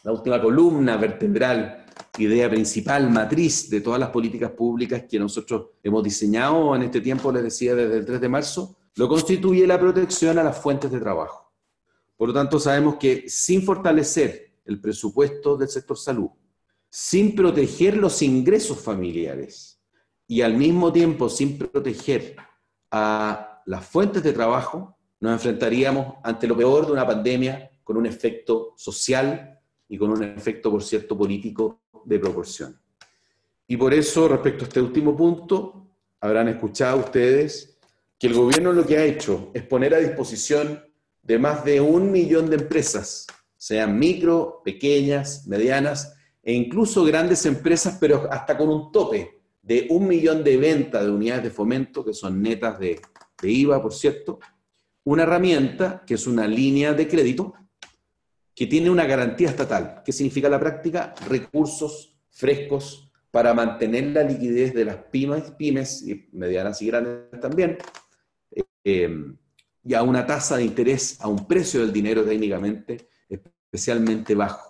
la última columna vertebral, idea principal, matriz de todas las políticas públicas que nosotros hemos diseñado en este tiempo, les decía, desde el 3 de marzo, lo constituye la protección a las fuentes de trabajo. Por lo tanto, sabemos que sin fortalecer el presupuesto del sector salud, sin proteger los ingresos familiares y al mismo tiempo sin proteger a las fuentes de trabajo, nos enfrentaríamos ante lo peor de una pandemia con un efecto social y con un efecto, por cierto, político de proporción. Y por eso, respecto a este último punto, habrán escuchado ustedes que el gobierno lo que ha hecho es poner a disposición de más de 1 millón de empresas, sean micro, pequeñas, medianas e incluso grandes empresas, pero hasta con un tope de 1 millón de ventas de unidades de fomento, que son netas de IVA, por cierto, una herramienta que es una línea de crédito que tiene una garantía estatal. ¿Qué significa la práctica? Recursos frescos para mantener la liquidez de las pymes y medianas y grandes también, y a una tasa de interés, a un precio del dinero técnicamente especialmente bajo.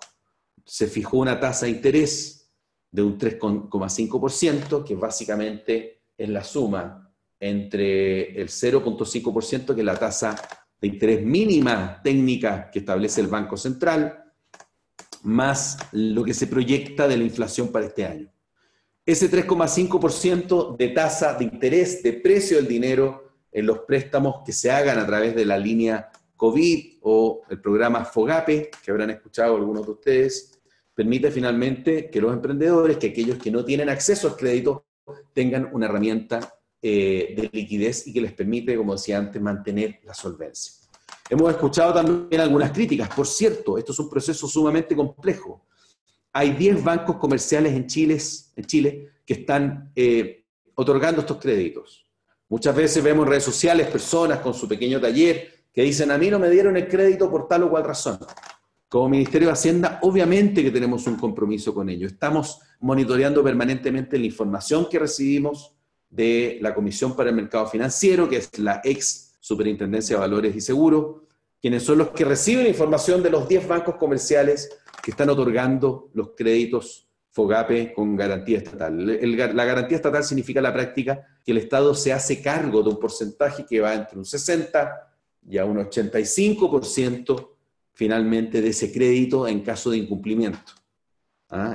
Se fijó una tasa de interés de un 3,5%, que básicamente es la suma entre el 0,5%, que es la tasa de interés mínima técnica que establece el Banco Central, más lo que se proyecta de la inflación para este año. Ese 3,5% de tasa de interés, de precio del dinero en los préstamos que se hagan a través de la línea COVID o el programa FOGAPE, que habrán escuchado algunos de ustedes, permite finalmente que los emprendedores, que aquellos que no tienen acceso al crédito, tengan una herramienta de liquidez y que les permite, como decía antes, mantener la solvencia. Hemos escuchado también algunas críticas. Por cierto, esto es un proceso sumamente complejo. Hay 10 bancos comerciales en Chile que están otorgando estos créditos. Muchas veces vemos en redes sociales personas con su pequeño taller que dicen: a mí no me dieron el crédito por tal o cual razón. Como Ministerio de Hacienda, obviamente que tenemos un compromiso con ello. Estamos monitoreando permanentemente la información que recibimos de la Comisión para el Mercado Financiero, que es la ex Superintendencia de Valores y Seguros, quienes son los que reciben información de los 10 bancos comerciales que están otorgando los créditos FOGAPE con garantía estatal. La garantía estatal significa en la práctica que el Estado se hace cargo de un porcentaje que va entre un 60 y a un 85% finalmente de ese crédito en caso de incumplimiento.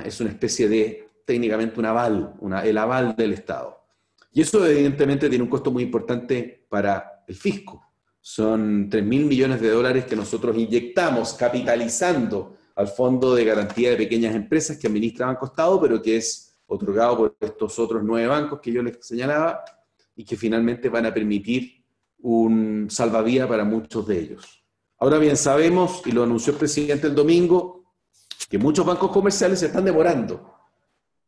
Es una especie de, técnicamente, un aval, el aval del Estado. Y eso evidentemente tiene un costo muy importante para el fisco. Son 3.000 millones de dólares que nosotros inyectamos capitalizando al Fondo de Garantía de Pequeñas Empresas que administra Banco Estado, pero que es otorgado por estos otros 9 bancos que yo les señalaba y que finalmente van a permitir un salvavidas para muchos de ellos. Ahora bien, sabemos, y lo anunció el presidente el domingo, que muchos bancos comerciales se están demorando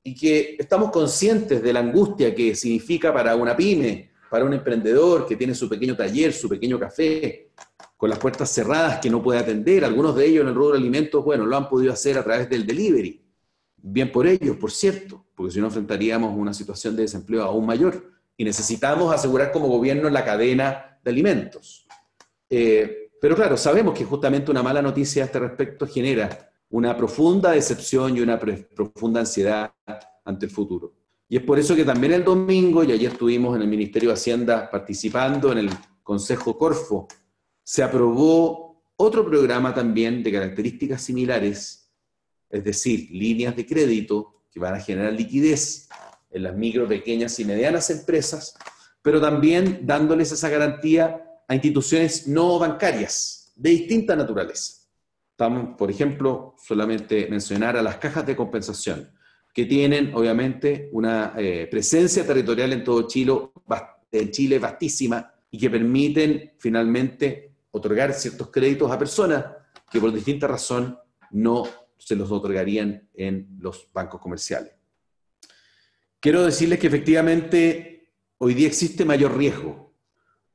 y que estamos conscientes de la angustia que significa para una pyme, para un emprendedor que tiene su pequeño taller, su pequeño café, con las puertas cerradas, que no puede atender. Algunos de ellos en el rubro de alimentos, bueno, lo han podido hacer a través del delivery. Bien por ellos, por cierto, porque si no enfrentaríamos una situación de desempleo aún mayor. Y necesitamos asegurar como gobierno la cadena de alimentos. Pero claro, sabemos que justamente una mala noticia a este respecto genera una profunda decepción y una profunda ansiedad ante el futuro. Y es por eso que también el domingo, y ayer estuvimos en el Ministerio de Hacienda participando en el Consejo Corfo, se aprobó otro programa también de características similares, es decir, líneas de crédito que van a generar liquidez en las micro, pequeñas y medianas empresas, pero también dándoles esa garantía a instituciones no bancarias de distinta naturaleza. Estamos, por ejemplo, solamente mencionar a las cajas de compensación, que tienen obviamente una presencia territorial en todo Chile vastísima y que permiten finalmente otorgar ciertos créditos a personas que por distinta razón no se los otorgarían en los bancos comerciales. Quiero decirles que efectivamente hoy día existe mayor riesgo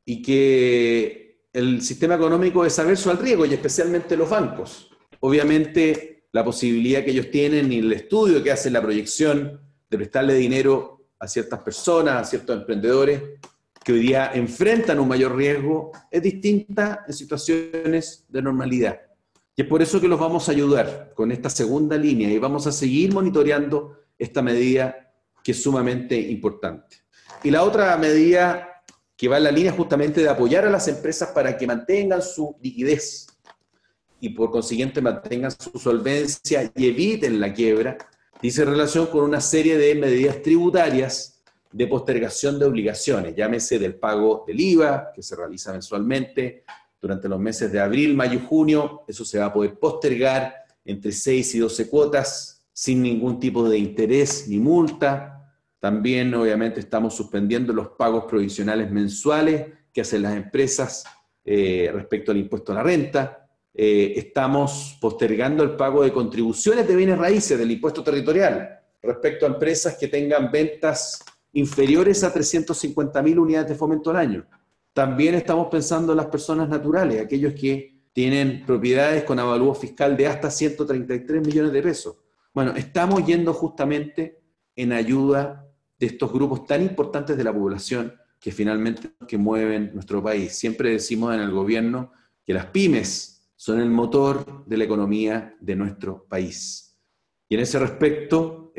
y que el sistema económico es averso al riesgo y especialmente los bancos. Obviamente la posibilidad que ellos tienen y el estudio que hacen, la proyección de prestarle dinero a ciertas personas, a ciertos emprendedores que hoy día enfrentan un mayor riesgo, es distinta en situaciones de normalidad. Y es por eso que los vamos a ayudar con esta segunda línea y vamos a seguir monitoreando esta medida que es sumamente importante. Y la otra medida que va en la línea justamente de apoyar a las empresas para que mantengan su liquidez y por consiguiente mantengan su solvencia y eviten la quiebra, dice relación con una serie de medidas tributarias de postergación de obligaciones, llámese del pago del IVA, que se realiza mensualmente durante los meses de abril, mayo y junio. Eso se va a poder postergar entre 6 y 12 cuotas, sin ningún tipo de interés ni multa. También, obviamente, estamos suspendiendo los pagos provisionales mensuales que hacen las empresas respecto al impuesto a la renta. Estamos postergando el pago de contribuciones de bienes raíces del impuesto territorial respecto a empresas que tengan ventas inferiores a 350.000 unidades de fomento al año. También estamos pensando en las personas naturales, aquellos que tienen propiedades con avalúo fiscal de hasta 133 millones de pesos. Bueno, estamos yendo justamente en ayuda de estos grupos tan importantes de la población que finalmente que mueven nuestro país. Siempre decimos en el gobierno que las pymes son el motor de la economía de nuestro país. Y en ese respecto,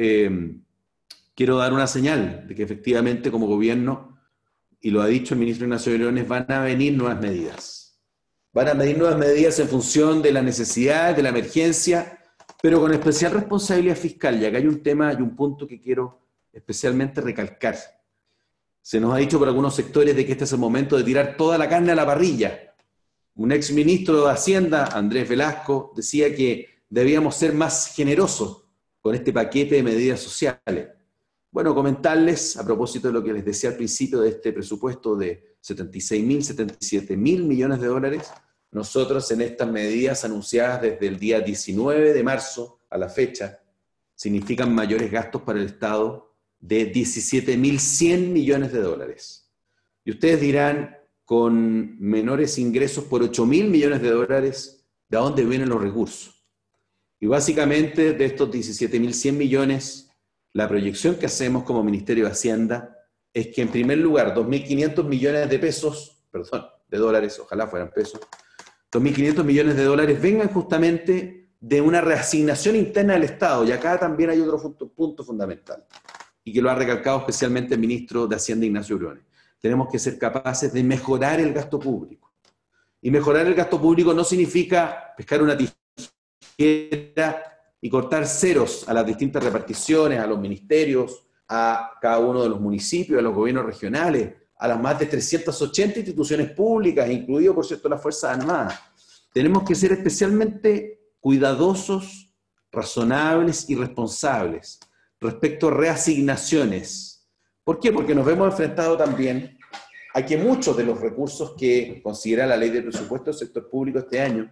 quiero dar una señal de que efectivamente como gobierno, y lo ha dicho el ministro Ignacio Briones, van a venir nuevas medidas. Van a venir nuevas medidas en función de la necesidad, de la emergencia, pero con especial responsabilidad fiscal. Y acá hay un tema y un punto que quiero especialmente recalcar. Se nos ha dicho por algunos sectores de que este es el momento de tirar toda la carne a la parrilla. Un exministro de Hacienda, Andrés Velasco, decía que debíamos ser más generosos con este paquete de medidas sociales. Bueno, comentarles, a propósito de lo que les decía al principio de este presupuesto de 76.000, 77.000 millones de dólares, nosotros en estas medidas anunciadas desde el día 19 de marzo a la fecha, significan mayores gastos para el Estado de 17.100 millones de dólares. Y ustedes dirán, con menores ingresos por 8.000 millones de dólares, ¿de dónde vienen los recursos? Y básicamente de estos 17.100 millones, la proyección que hacemos como Ministerio de Hacienda es que en primer lugar 2.500 millones de pesos, perdón, de dólares, ojalá fueran pesos, 2.500 millones de dólares vengan justamente de una reasignación interna del Estado. Y acá también hay otro punto fundamental, y que lo ha recalcado especialmente el ministro de Hacienda, Ignacio Briones. Tenemos que ser capaces de mejorar el gasto público. Y mejorar el gasto público no significa pescar una tijera y cortar ceros a las distintas reparticiones, a los ministerios, a cada uno de los municipios, a los gobiernos regionales, a las más de 380 instituciones públicas, incluido, por cierto, las Fuerzas Armadas. Tenemos que ser especialmente cuidadosos, razonables y responsables respecto a reasignaciones. ¿Por qué? Porque nos vemos enfrentados también a que muchos de los recursos que considera la ley de presupuesto del sector público este año,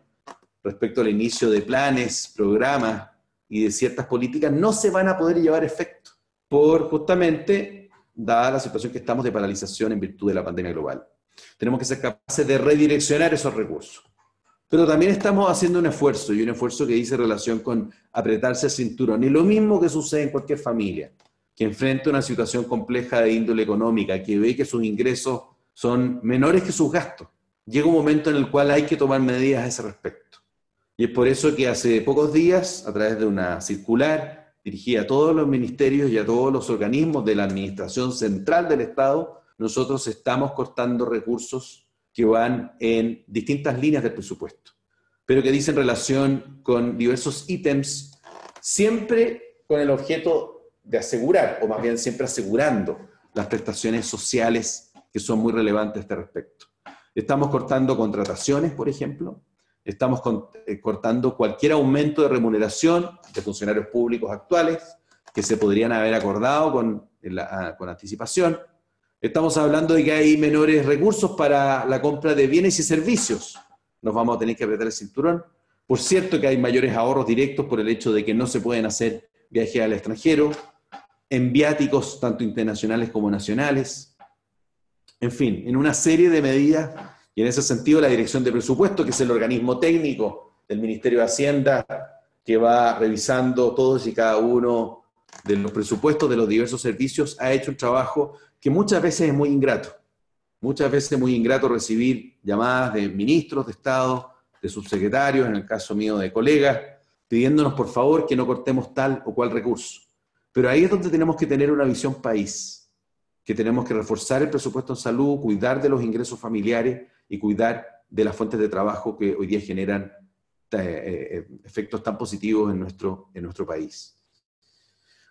respecto al inicio de planes, programas y de ciertas políticas, no se van a poder llevar a efecto por justamente, dada la situación que estamos de paralización en virtud de la pandemia global. Tenemos que ser capaces de redireccionar esos recursos. Pero también estamos haciendo un esfuerzo, y un esfuerzo que dice relación con apretarse el cinturón. Y lo mismo que sucede en cualquier familia, que enfrenta una situación compleja de índole económica, que ve que sus ingresos son menores que sus gastos. Llega un momento en el cual hay que tomar medidas a ese respecto. Y es por eso que hace pocos días, a través de una circular dirigida a todos los ministerios y a todos los organismos de la Administración Central del Estado, nosotros estamos cortando recursos que van en distintas líneas del presupuesto, pero que dicen relación con diversos ítems, siempre con el objeto de asegurar, o más bien siempre asegurando, las prestaciones sociales que son muy relevantes a este respecto. Estamos cortando contrataciones, por ejemplo. Estamos cortando cualquier aumento de remuneración de funcionarios públicos actuales que se podrían haber acordado con anticipación. Estamos hablando de que hay menores recursos para la compra de bienes y servicios. Nos vamos a tener que apretar el cinturón. Por cierto que hay mayores ahorros directos por el hecho de que no se pueden hacer viajes al extranjero, en viáticos tanto internacionales como nacionales. En fin, en una serie de medidas. Y en ese sentido, la Dirección de Presupuesto, que es el organismo técnico del Ministerio de Hacienda, que va revisando todos y cada uno de los presupuestos de los diversos servicios, ha hecho un trabajo que muchas veces es muy ingrato. Muchas veces es muy ingrato recibir llamadas de ministros de Estado, de subsecretarios, en el caso mío de colegas, pidiéndonos por favor que no cortemos tal o cual recurso. Pero ahí es donde tenemos que tener una visión país, que tenemos que reforzar el presupuesto en salud, cuidar de los ingresos familiares, y cuidar de las fuentes de trabajo que hoy día generan efectos tan positivos en nuestro país.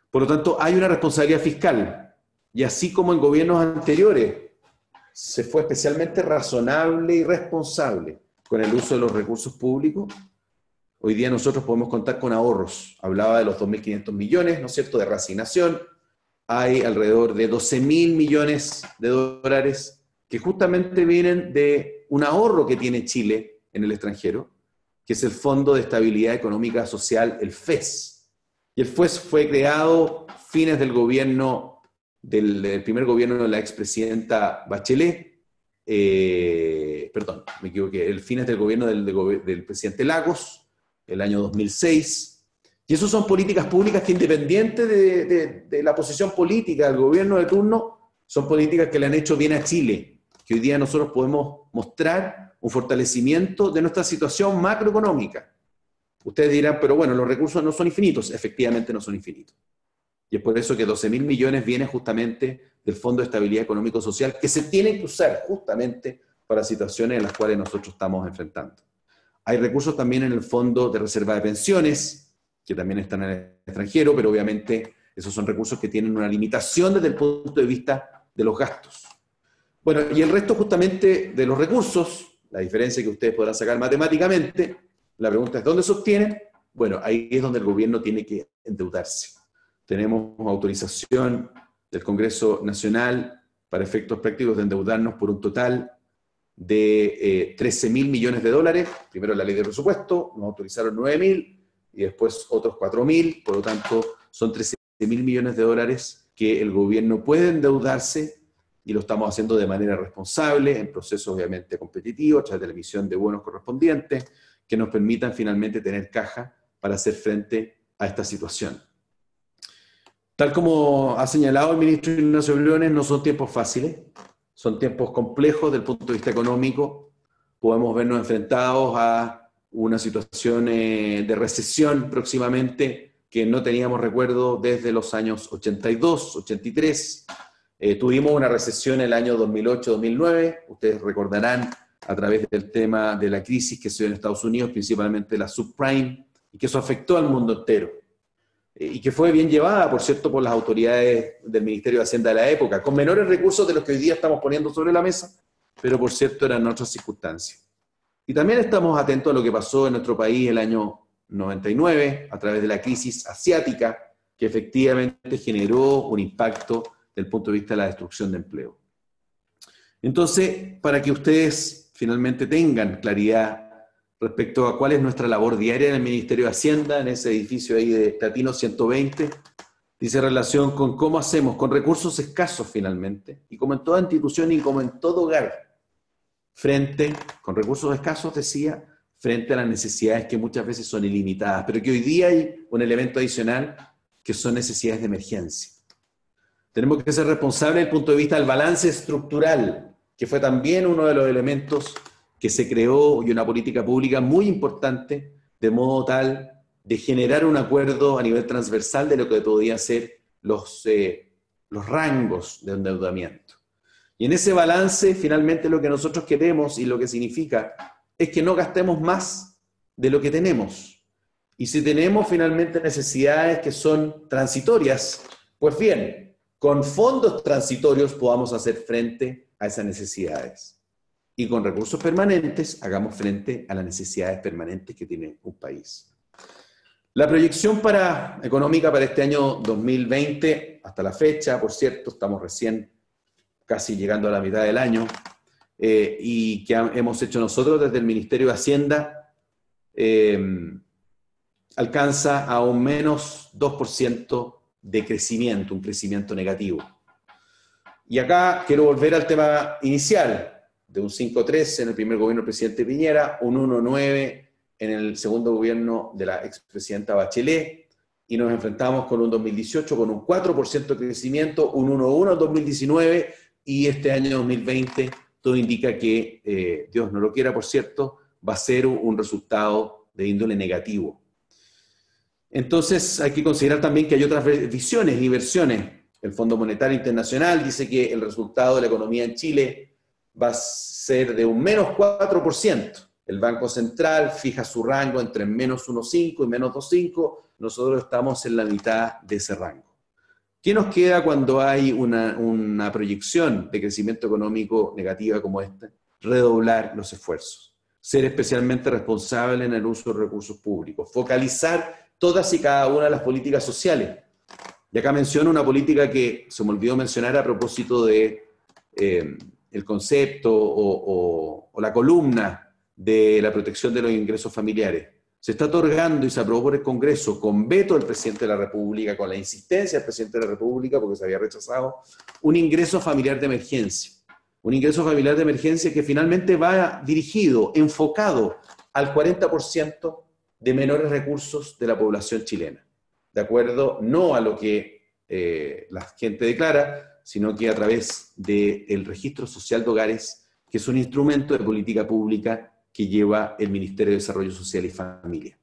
Por lo tanto, hay una responsabilidad fiscal, y así como en gobiernos anteriores se fue especialmente razonable y responsable con el uso de los recursos públicos, hoy día nosotros podemos contar con ahorros. Hablaba de los 2.500 millones, ¿no es cierto?, de reasignación. Hay alrededor de 12.000 millones de dólares que justamente vienen de un ahorro que tiene Chile en el extranjero, que es el Fondo de Estabilidad Económica Social, el FES. Y el FES fue creado a fines del gobierno, del primer gobierno de la expresidenta Bachelet, perdón, me equivoqué, el fines del gobierno del presidente Lagos, el año 2006. Y eso son políticas públicas que, independiente de la posición política del gobierno de turno, son políticas que le han hecho bien a Chile, que hoy día nosotros podemos mostrar un fortalecimiento de nuestra situación macroeconómica. Ustedes dirán, pero bueno, los recursos no son infinitos. Efectivamente no son infinitos. Y es por eso que 12.000 millones vienen justamente del Fondo de Estabilidad Económico-Social, que se tienen que usar justamente para situaciones en las cuales nosotros estamos enfrentando. Hay recursos también en el Fondo de Reserva de Pensiones, que también están en el extranjero, pero obviamente esos son recursos que tienen una limitación desde el punto de vista de los gastos. Bueno, y el resto justamente de los recursos, la diferencia que ustedes podrán sacar matemáticamente, la pregunta es ¿dónde se obtienen? Bueno, ahí es donde el gobierno tiene que endeudarse. tenemos autorización del Congreso Nacional para efectos prácticos de endeudarnos por un total de 13.000 millones de dólares. Primero la ley de presupuesto, nos autorizaron 9.000 y después otros 4.000, por lo tanto son 13.000 millones de dólares que el gobierno puede endeudarse, y lo estamos haciendo de manera responsable, en procesos obviamente competitivos, a través de la emisión de bonos correspondientes, que nos permitan finalmente tener caja para hacer frente a esta situación. Tal como ha señalado el ministro Ignacio Briones, no son tiempos fáciles, son tiempos complejos desde el punto de vista económico. Podemos vernos enfrentados a una situación de recesión próximamente que no teníamos recuerdo desde los años 82, 83. Tuvimos una recesión en el año 2008-2009, ustedes recordarán a través del tema de la crisis que se dio en Estados Unidos, principalmente la subprime, y que eso afectó al mundo entero. Y que fue bien llevada, por cierto, por las autoridades del Ministerio de Hacienda de la época, con menores recursos de los que hoy día estamos poniendo sobre la mesa, pero por cierto eran otras circunstancias. Y también estamos atentos a lo que pasó en nuestro país el año 99, a través de la crisis asiática, que efectivamente generó un impacto desde el punto de vista de la destrucción de empleo. Entonces, para que ustedes finalmente tengan claridad respecto a cuál es nuestra labor diaria en el Ministerio de Hacienda, en ese edificio ahí de Platino 120, dice relación con cómo hacemos con recursos escasos finalmente, y como en toda institución y como en todo hogar, con recursos escasos, decía, frente a las necesidades que muchas veces son ilimitadas, pero que hoy día hay un elemento adicional que son necesidades de emergencia. Tenemos que ser responsables desde el punto de vista del balance estructural, que fue también uno de los elementos que se creó, y una política pública muy importante, de modo tal de generar un acuerdo a nivel transversal de lo que podían ser los rangos de endeudamiento. Y en ese balance, finalmente, lo que nosotros queremos y lo que significa es que no gastemos más de lo que tenemos. Y si tenemos finalmente necesidades que son transitorias, pues bien, con fondos transitorios podamos hacer frente a esas necesidades. Y con recursos permanentes hagamos frente a las necesidades permanentes que tiene un país. La proyección económica para este año 2020, hasta la fecha, por cierto, estamos recién casi llegando a la mitad del año, y que hemos hecho nosotros desde el Ministerio de Hacienda, alcanza a un menos 2% de crecimiento, un crecimiento negativo. Y acá quiero volver al tema inicial, de un 5,3 en el primer gobierno del presidente Piñera, un 1,9 en el segundo gobierno de la expresidenta Bachelet, y nos enfrentamos con un 2018 con un 4% de crecimiento, un 1,1 en 2019, y este año 2020 todo indica que, Dios no lo quiera, por cierto, va a ser un resultado de índole negativo. Entonces hay que considerar también que hay otras visiones y versiones. El Fondo Monetario Internacional dice que el resultado de la economía en Chile va a ser de un menos 4%. El Banco Central fija su rango entre menos 1,5 y menos 2,5. Nosotros estamos en la mitad de ese rango. ¿Qué nos queda cuando hay una proyección de crecimiento económico negativa como esta? Redoblar los esfuerzos. Ser especialmente responsable en el uso de recursos públicos. Focalizar todas y cada una de las políticas sociales. Y acá menciono una política que se me olvidó mencionar a propósito de el concepto o la columna de la protección de los ingresos familiares. Se está otorgando y se aprobó por el Congreso con veto del presidente de la República, con la insistencia del presidente de la República, porque se había rechazado, un ingreso familiar de emergencia. Un ingreso familiar de emergencia que finalmente va dirigido, enfocado al 40% de menores recursos de la población chilena. De acuerdo, no a lo que la gente declara, sino que a través del Registro Social de Hogares, que es un instrumento de política pública que lleva el Ministerio de Desarrollo Social y Familia.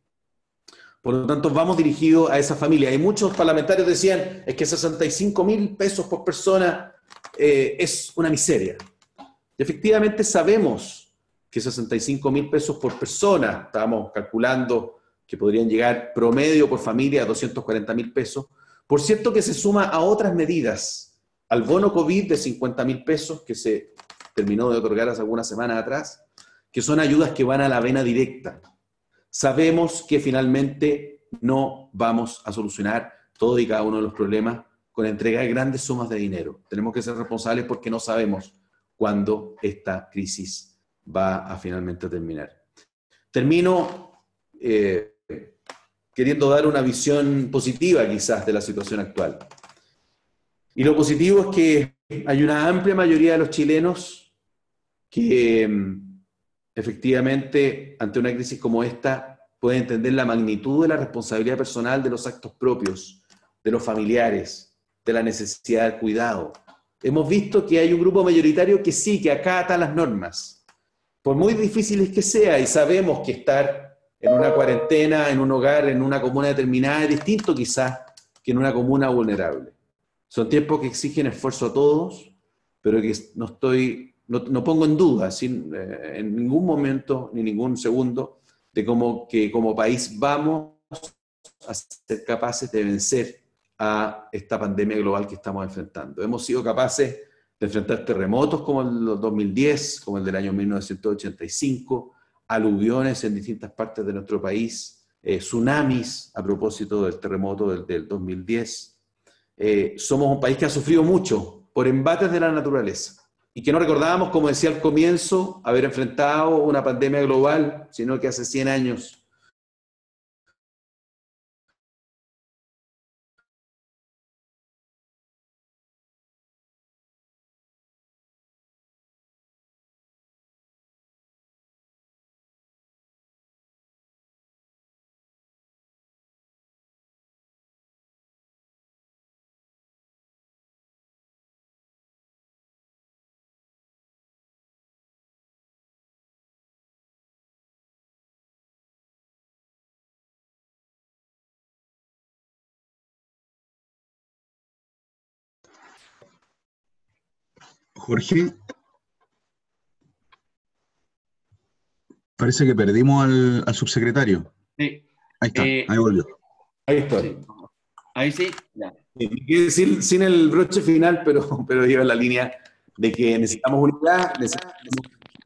Por lo tanto, vamos dirigidos a esa familia. Y muchos parlamentarios decían, es que 65.000 pesos por persona es una miseria. Y efectivamente sabemos que 65.000 pesos por persona, estábamos calculando que podrían llegar promedio por familia a 240.000 pesos, por cierto que se suma a otras medidas, al bono COVID de 50.000 pesos que se terminó de otorgar hace algunas semanas atrás, que son ayudas que van a la vena directa. Sabemos que finalmente no vamos a solucionar todos y cada uno de los problemas con entregar grandes sumas de dinero. Tenemos que ser responsables porque no sabemos cuándo esta crisis va a finalmente terminar. Termino queriendo dar una visión positiva quizás de la situación actual. Y lo positivo es que hay una amplia mayoría de los chilenos que efectivamente ante una crisis como esta pueden entender la magnitud de la responsabilidad personal de los actos propios, de los familiares, de la necesidad del cuidado. Hemos visto que hay un grupo mayoritario que sí, que acata las normas, por muy difíciles que sea, y sabemos que estar en una cuarentena, en un hogar, en una comuna determinada, es distinto quizás que en una comuna vulnerable. Son tiempos que exigen esfuerzo a todos, pero que no pongo en duda en ningún momento, ni ningún segundo, de que como país vamos a ser capaces de vencer a esta pandemia global que estamos enfrentando. Hemos sido capaces de enfrentar terremotos como el del 2010, como el del año 1985, aluviones en distintas partes de nuestro país, tsunamis a propósito del terremoto del 2010. Somos un país que ha sufrido mucho por embates de la naturaleza y que no recordábamos, como decía al comienzo, haber enfrentado una pandemia global, sino que hace 100 años. Jorge, parece que perdimos al subsecretario. Sí. Ahí está, ahí volvió. Ahí estoy. Sí. Ahí sí, ya. Sin el broche final, pero lleva la línea de que necesitamos unidad, necesitamos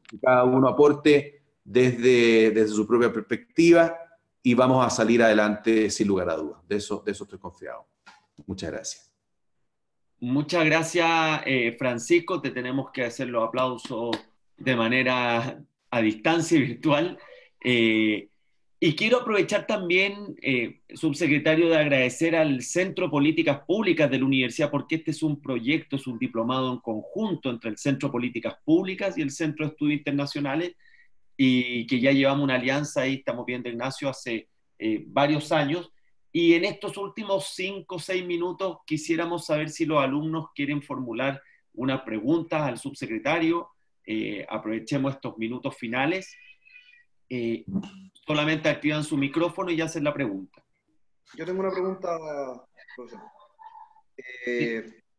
que cada uno aporte desde su propia perspectiva y vamos a salir adelante sin lugar a dudas. De eso estoy confiado. Muchas gracias. Muchas gracias, Francisco. Te tenemos que hacer los aplausos de manera a distancia y virtual. Y quiero aprovechar también, subsecretario, de agradecer al Centro Políticas Públicas de la Universidad, porque este es un proyecto, es un diplomado en conjunto entre el Centro Políticas Públicas y el Centro de Estudios Internacionales, y que ya llevamos una alianza ahí, estamos viendo, Ignacio, hace varios años. Y en estos últimos 5 o 6 minutos quisiéramos saber si los alumnos quieren formular unas preguntas al subsecretario. Aprovechemos estos minutos finales. Solamente activan su micrófono y hacen la pregunta. Yo tengo una pregunta, profesor.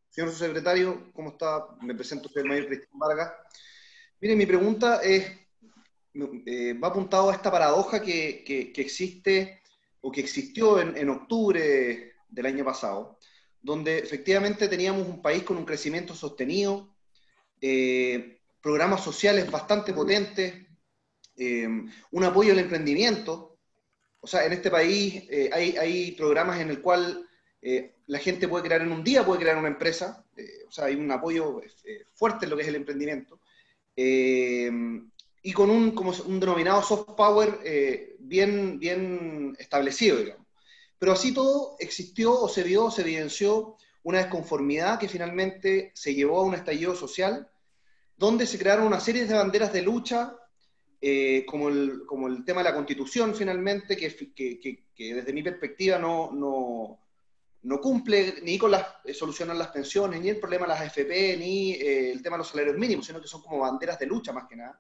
Señor subsecretario, ¿cómo está? Me presento, soy el mayor Cristian Vargas. Mire, mi pregunta va apuntado a esta paradoja que existe o que existió en octubre del año pasado, donde efectivamente teníamos un país con un crecimiento sostenido, programas sociales bastante potentes, un apoyo al emprendimiento. O sea, en este país hay programas en el cual la gente puede crear en un día, puede crear una empresa. O sea, hay un apoyo fuerte en lo que es el emprendimiento. Y con como un denominado soft power bien establecido, digamos. Pero así todo existió o se vio, se evidenció una desconformidad que finalmente se llevó a un estallido social, donde se crearon una serie de banderas de lucha, como el tema de la Constitución, finalmente, que desde mi perspectiva no cumple ni con solucionar las pensiones, ni el problema de las AFP, ni el tema de los salarios mínimos, sino que son como banderas de lucha más que nada.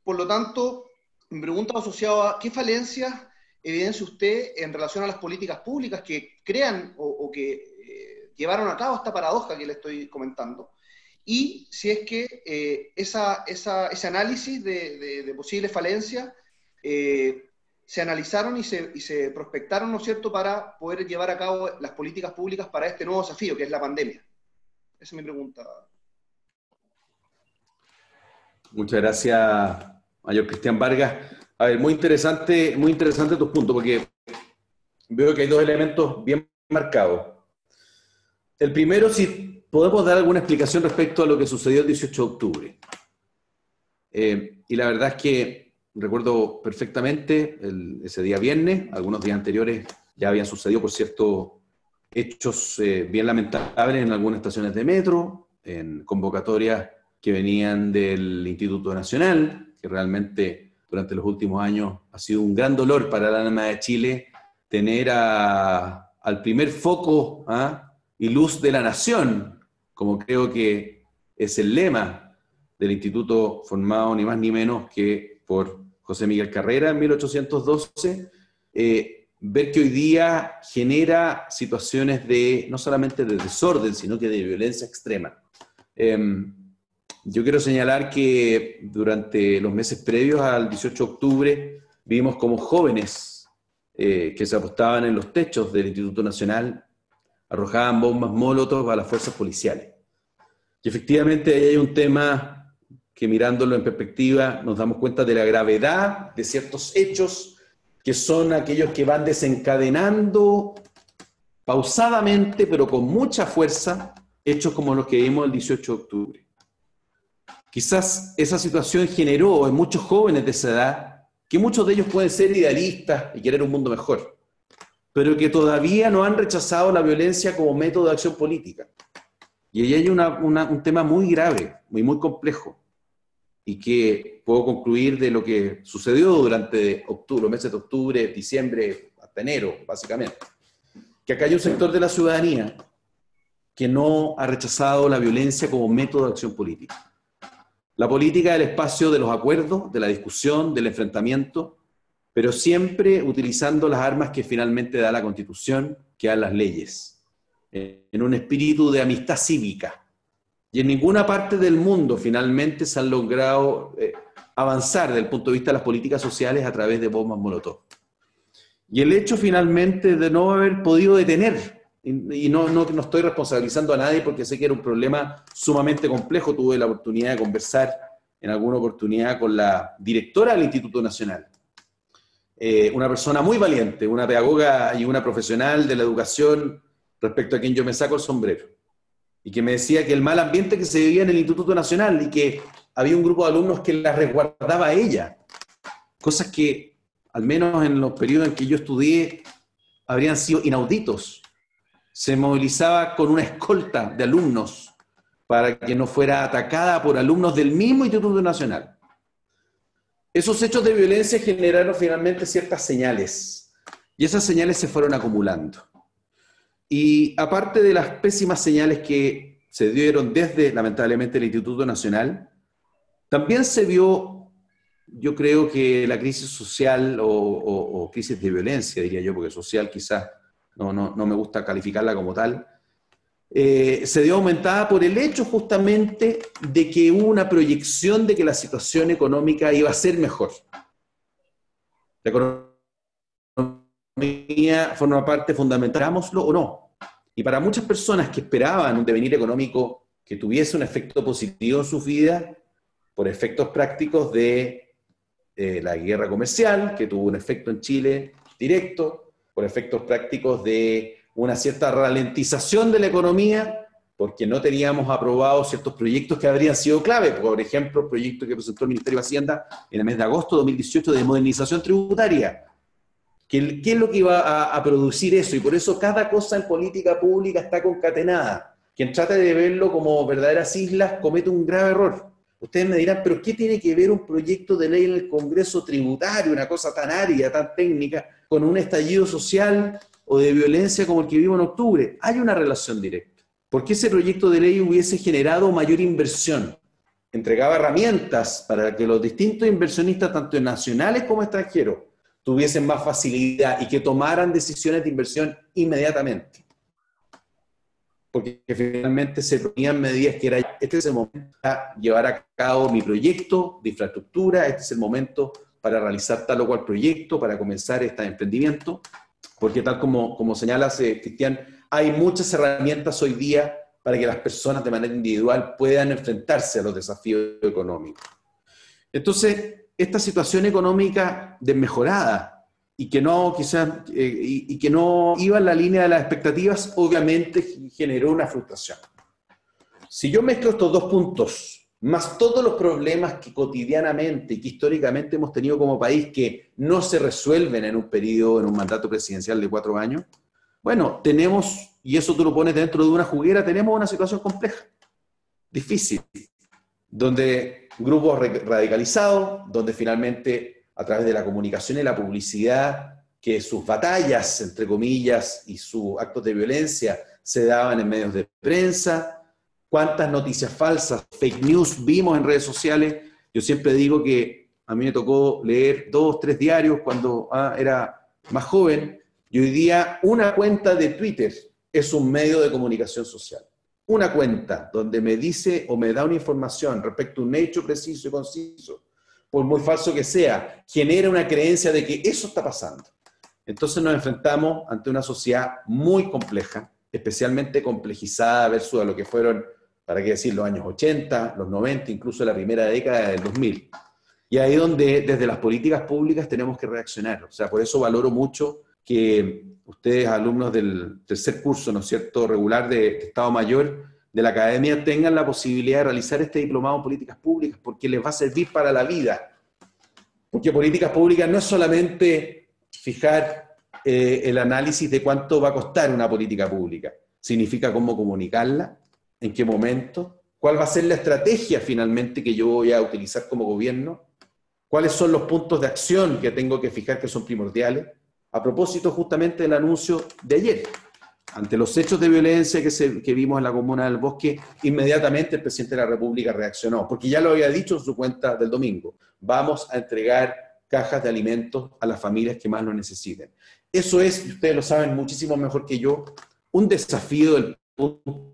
Por lo tanto, mi pregunta asociada a ¿qué falencias evidencia usted en relación a las políticas públicas que crean o que llevaron a cabo esta paradoja que le estoy comentando? Y si es que ese análisis de posibles falencias se analizaron y se prospectaron, ¿no es cierto?, para poder llevar a cabo las políticas públicas para este nuevo desafío, que es la pandemia. Esa es mi pregunta. Muchas gracias, mayor Cristian Vargas. A ver, muy interesante tus puntos, porque veo que hay dos elementos bien marcados. El primero, si podemos dar alguna explicación respecto a lo que sucedió el 18 de octubre. Y la verdad es que recuerdo perfectamente ese día viernes, algunos días anteriores ya habían sucedido, por cierto, hechos bien lamentables en algunas estaciones de metro, en convocatorias que venían del Instituto Nacional, que realmente durante los últimos años ha sido un gran dolor para el alma de Chile tener al primer foco y luz de la nación, como creo que es el lema del instituto formado ni más ni menos que por José Miguel Carrera en 1812, ver que hoy día genera situaciones no solamente de desorden, sino que de violencia extrema. Yo quiero señalar que durante los meses previos al 18 de octubre vimos como jóvenes que se apostaban en los techos del Instituto Nacional arrojaban bombas molotov a las fuerzas policiales. Y efectivamente ahí hay un tema que, mirándolo en perspectiva, nos damos cuenta de la gravedad de ciertos hechos que son aquellos que van desencadenando pausadamente, pero con mucha fuerza, hechos como los que vimos el 18 de octubre. Quizás esa situación generó en muchos jóvenes de esa edad, que muchos de ellos pueden ser idealistas y querer un mundo mejor, pero que todavía no han rechazado la violencia como método de acción política. Y ahí hay un tema muy grave, muy complejo, y que puedo concluir de lo que sucedió durante los meses de octubre, diciembre, hasta enero, básicamente. Que acá hay un sector de la ciudadanía que no ha rechazado la violencia como método de acción política. La política es el espacio de los acuerdos, de la discusión, del enfrentamiento, pero siempre utilizando las armas que finalmente da la Constitución, que dan las leyes, en un espíritu de amistad cívica. Y en ninguna parte del mundo finalmente se han logrado avanzar desde el punto de vista de las políticas sociales a través de bombas molotov. Y el hecho finalmente de no haber podido detener, y no estoy responsabilizando a nadie porque sé que era un problema sumamente complejo, tuve la oportunidad de conversar en alguna oportunidad con la directora del Instituto Nacional, una persona muy valiente, una pedagoga y una profesional de la educación respecto a quien yo me saco el sombrero, y que me decía que el mal ambiente que se vivía en el Instituto Nacional y que había un grupo de alumnos que la resguardaba a ella, cosas que al menos en los periodos en que yo estudié habrían sido inauditos. Se movilizaba con una escolta de alumnos para que no fuera atacada por alumnos del mismo Instituto Nacional. Esos hechos de violencia generaron finalmente ciertas señales, y esas señales se fueron acumulando. Y aparte de las pésimas señales que se dieron desde, lamentablemente, el Instituto Nacional, también se vio, yo creo que la crisis social o crisis de violencia, diría yo, porque social quizás no me gusta calificarla como tal, se dio aumentada por el hecho justamente de que hubo una proyección de que la situación económica iba a ser mejor. La economía forma parte fundamental, hagámoslo o no. Y para muchas personas que esperaban un devenir económico que tuviese un efecto positivo en sus vidas, por efectos prácticos de la guerra comercial, que tuvo un efecto en Chile directo, por efectos prácticos de una cierta ralentización de la economía, porque no teníamos aprobados ciertos proyectos que habrían sido clave, por ejemplo, el proyecto que presentó el Ministerio de Hacienda en el mes de agosto de 2018 de modernización tributaria. ¿Qué es lo que iba a producir eso? Y por eso cada cosa en política pública está concatenada. Quien trata de verlo como verdaderas islas comete un grave error. Ustedes me dirán, ¿pero qué tiene que ver un proyecto de ley en el Congreso tributario, una cosa tan árida, tan técnica, con un estallido social o de violencia como el que vimos en octubre? Hay una relación directa. Porque ese proyecto de ley hubiese generado mayor inversión, entregaba herramientas para que los distintos inversionistas, tanto nacionales como extranjeros, tuviesen más facilidad y que tomaran decisiones de inversión inmediatamente. Porque finalmente se ponían medidas que era, este es el momento para llevar a cabo mi proyecto de infraestructura, este es el momento para realizar tal o cual proyecto, para comenzar este emprendimiento, porque tal como señala Cristian, hay muchas herramientas hoy día para que las personas de manera individual puedan enfrentarse a los desafíos económicos. Entonces, esta situación económica desmejorada y que no quizás y que no iba en la línea de las expectativas, obviamente generó una frustración. Si yo mezclo estos dos puntos, más todos los problemas que cotidianamente y que históricamente hemos tenido como país que no se resuelven en un periodo, en un mandato presidencial de 4 años, bueno, tenemos, y eso tú lo pones dentro de una juguera, tenemos una situación compleja, difícil, donde grupos radicalizados, donde finalmente a través de la comunicación y la publicidad, que sus batallas, entre comillas, y sus actos de violencia se daban en medios de prensa, cuántas noticias falsas, fake news vimos en redes sociales. Yo siempre digo que a mí me tocó leer 2, 3 diarios cuando era más joven, y hoy día una cuenta de Twitter es un medio de comunicación social. Una cuenta donde me dice o me da una información respecto a un hecho preciso y conciso, por muy falso que sea, genera una creencia de que eso está pasando. Entonces nos enfrentamos ante una sociedad muy compleja, especialmente complejizada versus a lo que fueron, para qué decir, los años 80, los 90, incluso la primera década del 2000. Y ahí donde desde las políticas públicas tenemos que reaccionar. O sea, por eso valoro mucho que ustedes, alumnos del tercer curso, ¿no es cierto?, regular de Estado Mayor de la Academia, tengan la posibilidad de realizar este diplomado en políticas públicas, porque les va a servir para la vida. Porque políticas públicas no es solamente fijar el análisis de cuánto va a costar una política pública, significa cómo comunicarla, en qué momento, cuál va a ser la estrategia finalmente que yo voy a utilizar como gobierno, cuáles son los puntos de acción que tengo que fijar que son primordiales, a propósito justamente del anuncio de ayer. Ante los hechos de violencia que vimos en la Comuna del Bosque, inmediatamente el presidente de la República reaccionó, porque ya lo había dicho en su cuenta del domingo: vamos a entregar cajas de alimentos a las familias que más lo necesiten. Eso es, y ustedes lo saben muchísimo mejor que yo, un desafío del punto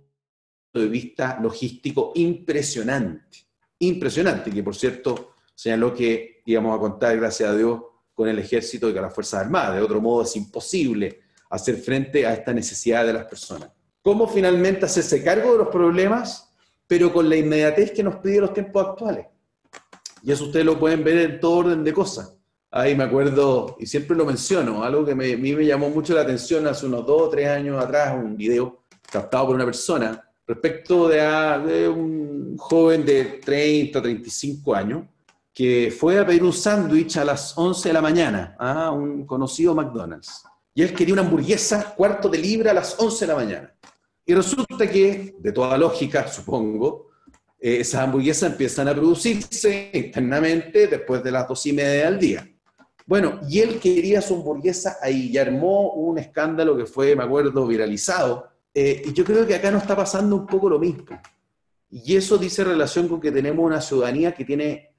de vista logístico impresionante. Impresionante, que por cierto señaló que íbamos a contar, gracias a Dios, con el Ejército y con las Fuerzas Armadas. De otro modo es imposible hacer frente a esta necesidad de las personas. ¿Cómo finalmente hacerse cargo de los problemas, pero con la inmediatez que nos piden los tiempos actuales? Y eso ustedes lo pueden ver en todo orden de cosas. Ahí me acuerdo, y siempre lo menciono, algo que a mí me llamó mucho la atención hace unos 2 o 3 años atrás, un video captado por una persona, respecto de un joven de 30 o 35 años, que fue a pedir un sándwich a las 11 de la mañana a un conocido McDonald's. Y él quería una hamburguesa 1/4 de libra a las 11 de la mañana. Y resulta que, de toda lógica, supongo, esas hamburguesas empiezan a producirse internamente después de las 2:30 del día. Bueno, y él quería su hamburguesa ahí y armó un escándalo que fue, me acuerdo, viralizado. Y yo creo que acá nos está pasando un poco lo mismo. Y eso dice relación con que tenemos una ciudadanía que tiene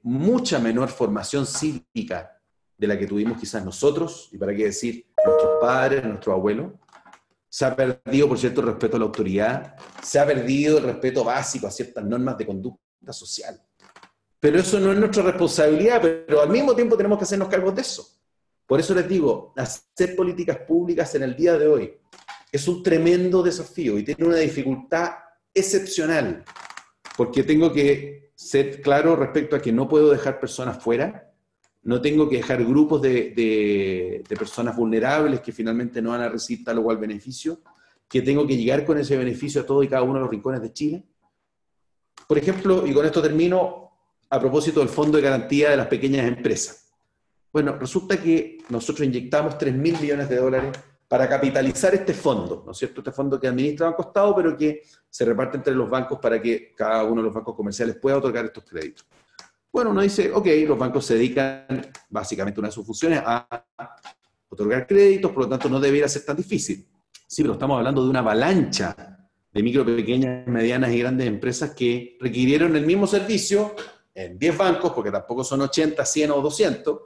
mucha menor formación cívica de la que tuvimos quizás nosotros, y para qué decir, nuestros padres, nuestros abuelos. Se ha perdido, por cierto, el respeto a la autoridad, se ha perdido el respeto básico a ciertas normas de conducta social. Pero eso no es nuestra responsabilidad, pero al mismo tiempo tenemos que hacernos cargo de eso. Por eso les digo, hacer políticas públicas en el día de hoy es un tremendo desafío y tiene una dificultad excepcional, porque tengo que ser claro respecto a que no puedo dejar personas fuera, no tengo que dejar grupos de personas vulnerables que finalmente no van a recibir tal o cual beneficio, que tengo que llegar con ese beneficio a todos y cada uno de los rincones de Chile. Por ejemplo, y con esto termino, a propósito del Fondo de Garantía de las Pequeñas Empresas. Bueno, resulta que nosotros inyectamos $3.000 millones para capitalizar este fondo, ¿no es cierto? Este fondo que administra Banco Estado, pero que se reparte entre los bancos para que cada uno de los bancos comerciales pueda otorgar estos créditos. Bueno, uno dice, ok, los bancos se dedican, básicamente una de sus funciones, a otorgar créditos, por lo tanto no debería ser tan difícil. Sí, pero estamos hablando de una avalancha de micro, pequeñas, medianas y grandes empresas que requirieron el mismo servicio en 10 bancos, porque tampoco son 80, 100 o 200,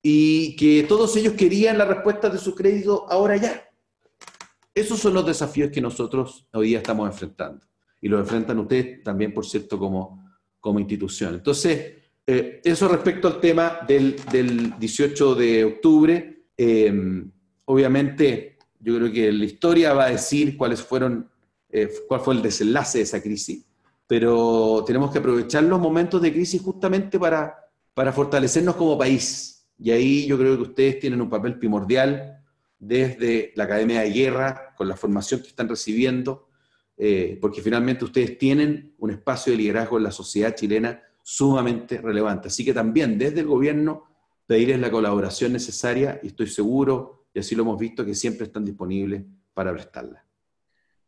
y que todos ellos querían la respuesta de su crédito ahora ya. Esos son los desafíos que nosotros hoy día estamos enfrentando. Y los enfrentan ustedes también, por cierto, como institución. Entonces, eso respecto al tema del 18 de octubre. Obviamente, yo creo que la historia va a decir cuál fue el desenlace de esa crisis, pero tenemos que aprovechar los momentos de crisis justamente para fortalecernos como país. y ahí yo creo que ustedes tienen un papel primordial desde la Academia de Guerra, con la formación que están recibiendo, porque finalmente ustedes tienen un espacio de liderazgo en la sociedad chilena sumamente relevante. Así que también desde el gobierno pedirles la colaboración necesaria, y estoy seguro, y así lo hemos visto, que siempre están disponibles para prestarla.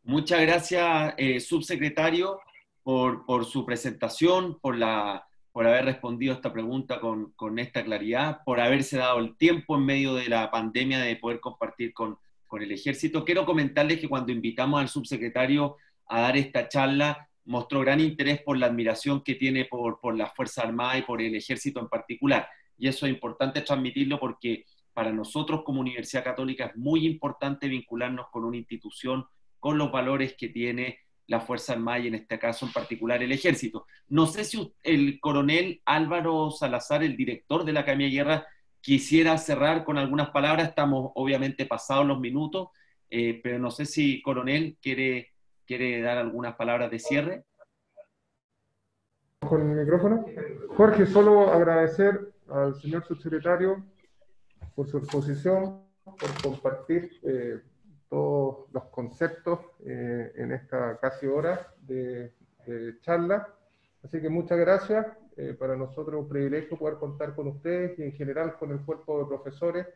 Muchas gracias, subsecretario, por su presentación, por haber respondido a esta pregunta con esta claridad, por haberse dado el tiempo en medio de la pandemia de poder compartir con el Ejército. Quiero comentarles que cuando invitamos al subsecretario a dar esta charla, mostró gran interés por la admiración que tiene por las Fuerzas Armadas y por el Ejército en particular. Y eso es importante transmitirlo porque para nosotros como Universidad Católica es muy importante vincularnos con una institución, con los valores que tiene la Fuerza Armada y en este caso en particular el Ejército. No sé si el coronel Álvaro Salazar, el director de la Academia de Guerra, quisiera cerrar con algunas palabras. Estamos obviamente pasados los minutos, pero no sé si coronel quiere dar algunas palabras de cierre. Con el micrófono. Jorge, solo agradecer al señor subsecretario por su exposición, por compartir todos los conceptos en esta casi hora de charla. Así que muchas gracias. Para nosotros es un privilegio poder contar con ustedes y en general con el cuerpo de profesores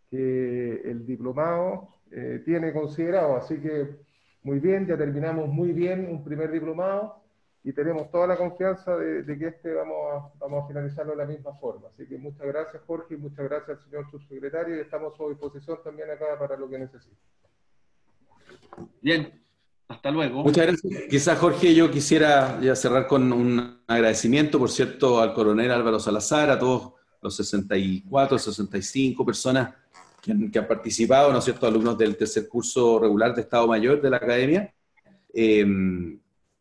que el diplomado tiene considerado. Así que muy bien, ya terminamos muy bien un primer diplomado y tenemos toda la confianza de que vamos a finalizarlo de la misma forma. Así que muchas gracias, Jorge, y muchas gracias al señor subsecretario, y estamos a su disposición también acá para lo que necesite. Bien, hasta luego. Muchas gracias. Quizás, Jorge, yo quisiera ya cerrar con un agradecimiento, por cierto, al coronel Álvaro Salazar, a todos los 64, 65 personas que han participado, ¿no es cierto?, alumnos del tercer curso regular de Estado Mayor de la Academia.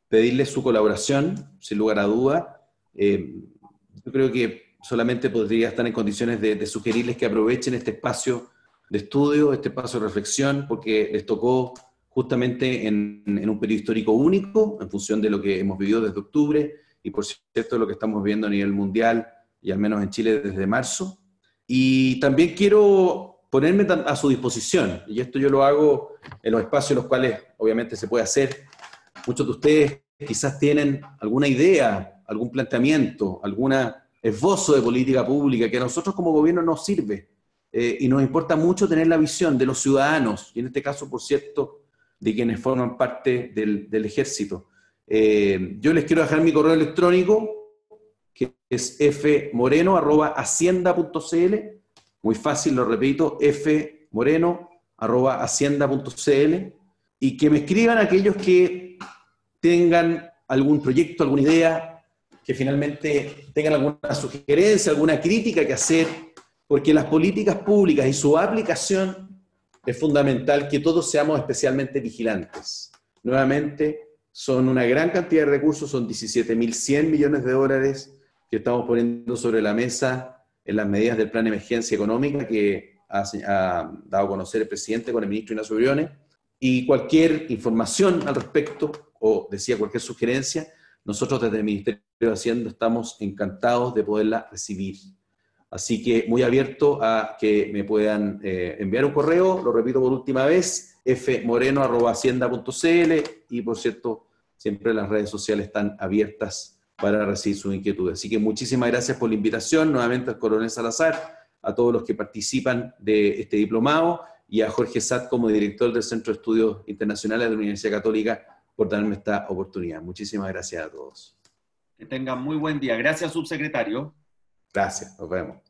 Pedirles su colaboración, sin lugar a duda. Yo creo que solamente podría estar en condiciones de sugerirles que aprovechen este espacio de estudio, este espacio de reflexión, porque les tocó justamente en un periodo histórico único, en función de lo que hemos vivido desde octubre, y por cierto lo que estamos viendo a nivel mundial, y al menos en Chile desde marzo. Y también quiero ponerme a su disposición, y esto yo lo hago en los espacios en los cuales obviamente se puede hacer. Muchos de ustedes quizás tienen alguna idea, algún planteamiento, algún esbozo de política pública que a nosotros como gobierno nos sirve, y nos importa mucho tener la visión de los ciudadanos, y en este caso, por cierto, de quienes forman parte del Ejército. Yo les quiero dejar mi correo electrónico, que es fmoreno@hacienda.cl, muy fácil, lo repito, fmoreno@hacienda.cl, y que me escriban aquellos que tengan algún proyecto, alguna idea, que finalmente tengan alguna sugerencia, alguna crítica que hacer, porque las políticas públicas y su aplicación es fundamental que todos seamos especialmente vigilantes. Nuevamente, son una gran cantidad de recursos, son 17.100 millones de dólares que estamos poniendo sobre la mesa en las medidas del Plan de Emergencia Económica que ha dado a conocer el presidente con el ministro Ignacio Briones, y cualquier información al respecto, o decía cualquier sugerencia, nosotros desde el Ministerio de Hacienda estamos encantados de poderla recibir. Así que muy abierto a que me puedan enviar un correo, lo repito por última vez, fmoreno@hacienda.cl, y por cierto, siempre las redes sociales están abiertas para recibir sus inquietudes. Así que muchísimas gracias por la invitación, nuevamente al coronel Salazar, a todos los que participan de este diplomado, y a Jorge Satt como director del Centro de Estudios Internacionales de la Universidad Católica por darme esta oportunidad. Muchísimas gracias a todos. Que tengan muy buen día. Gracias, subsecretario. Gracias, nos vemos.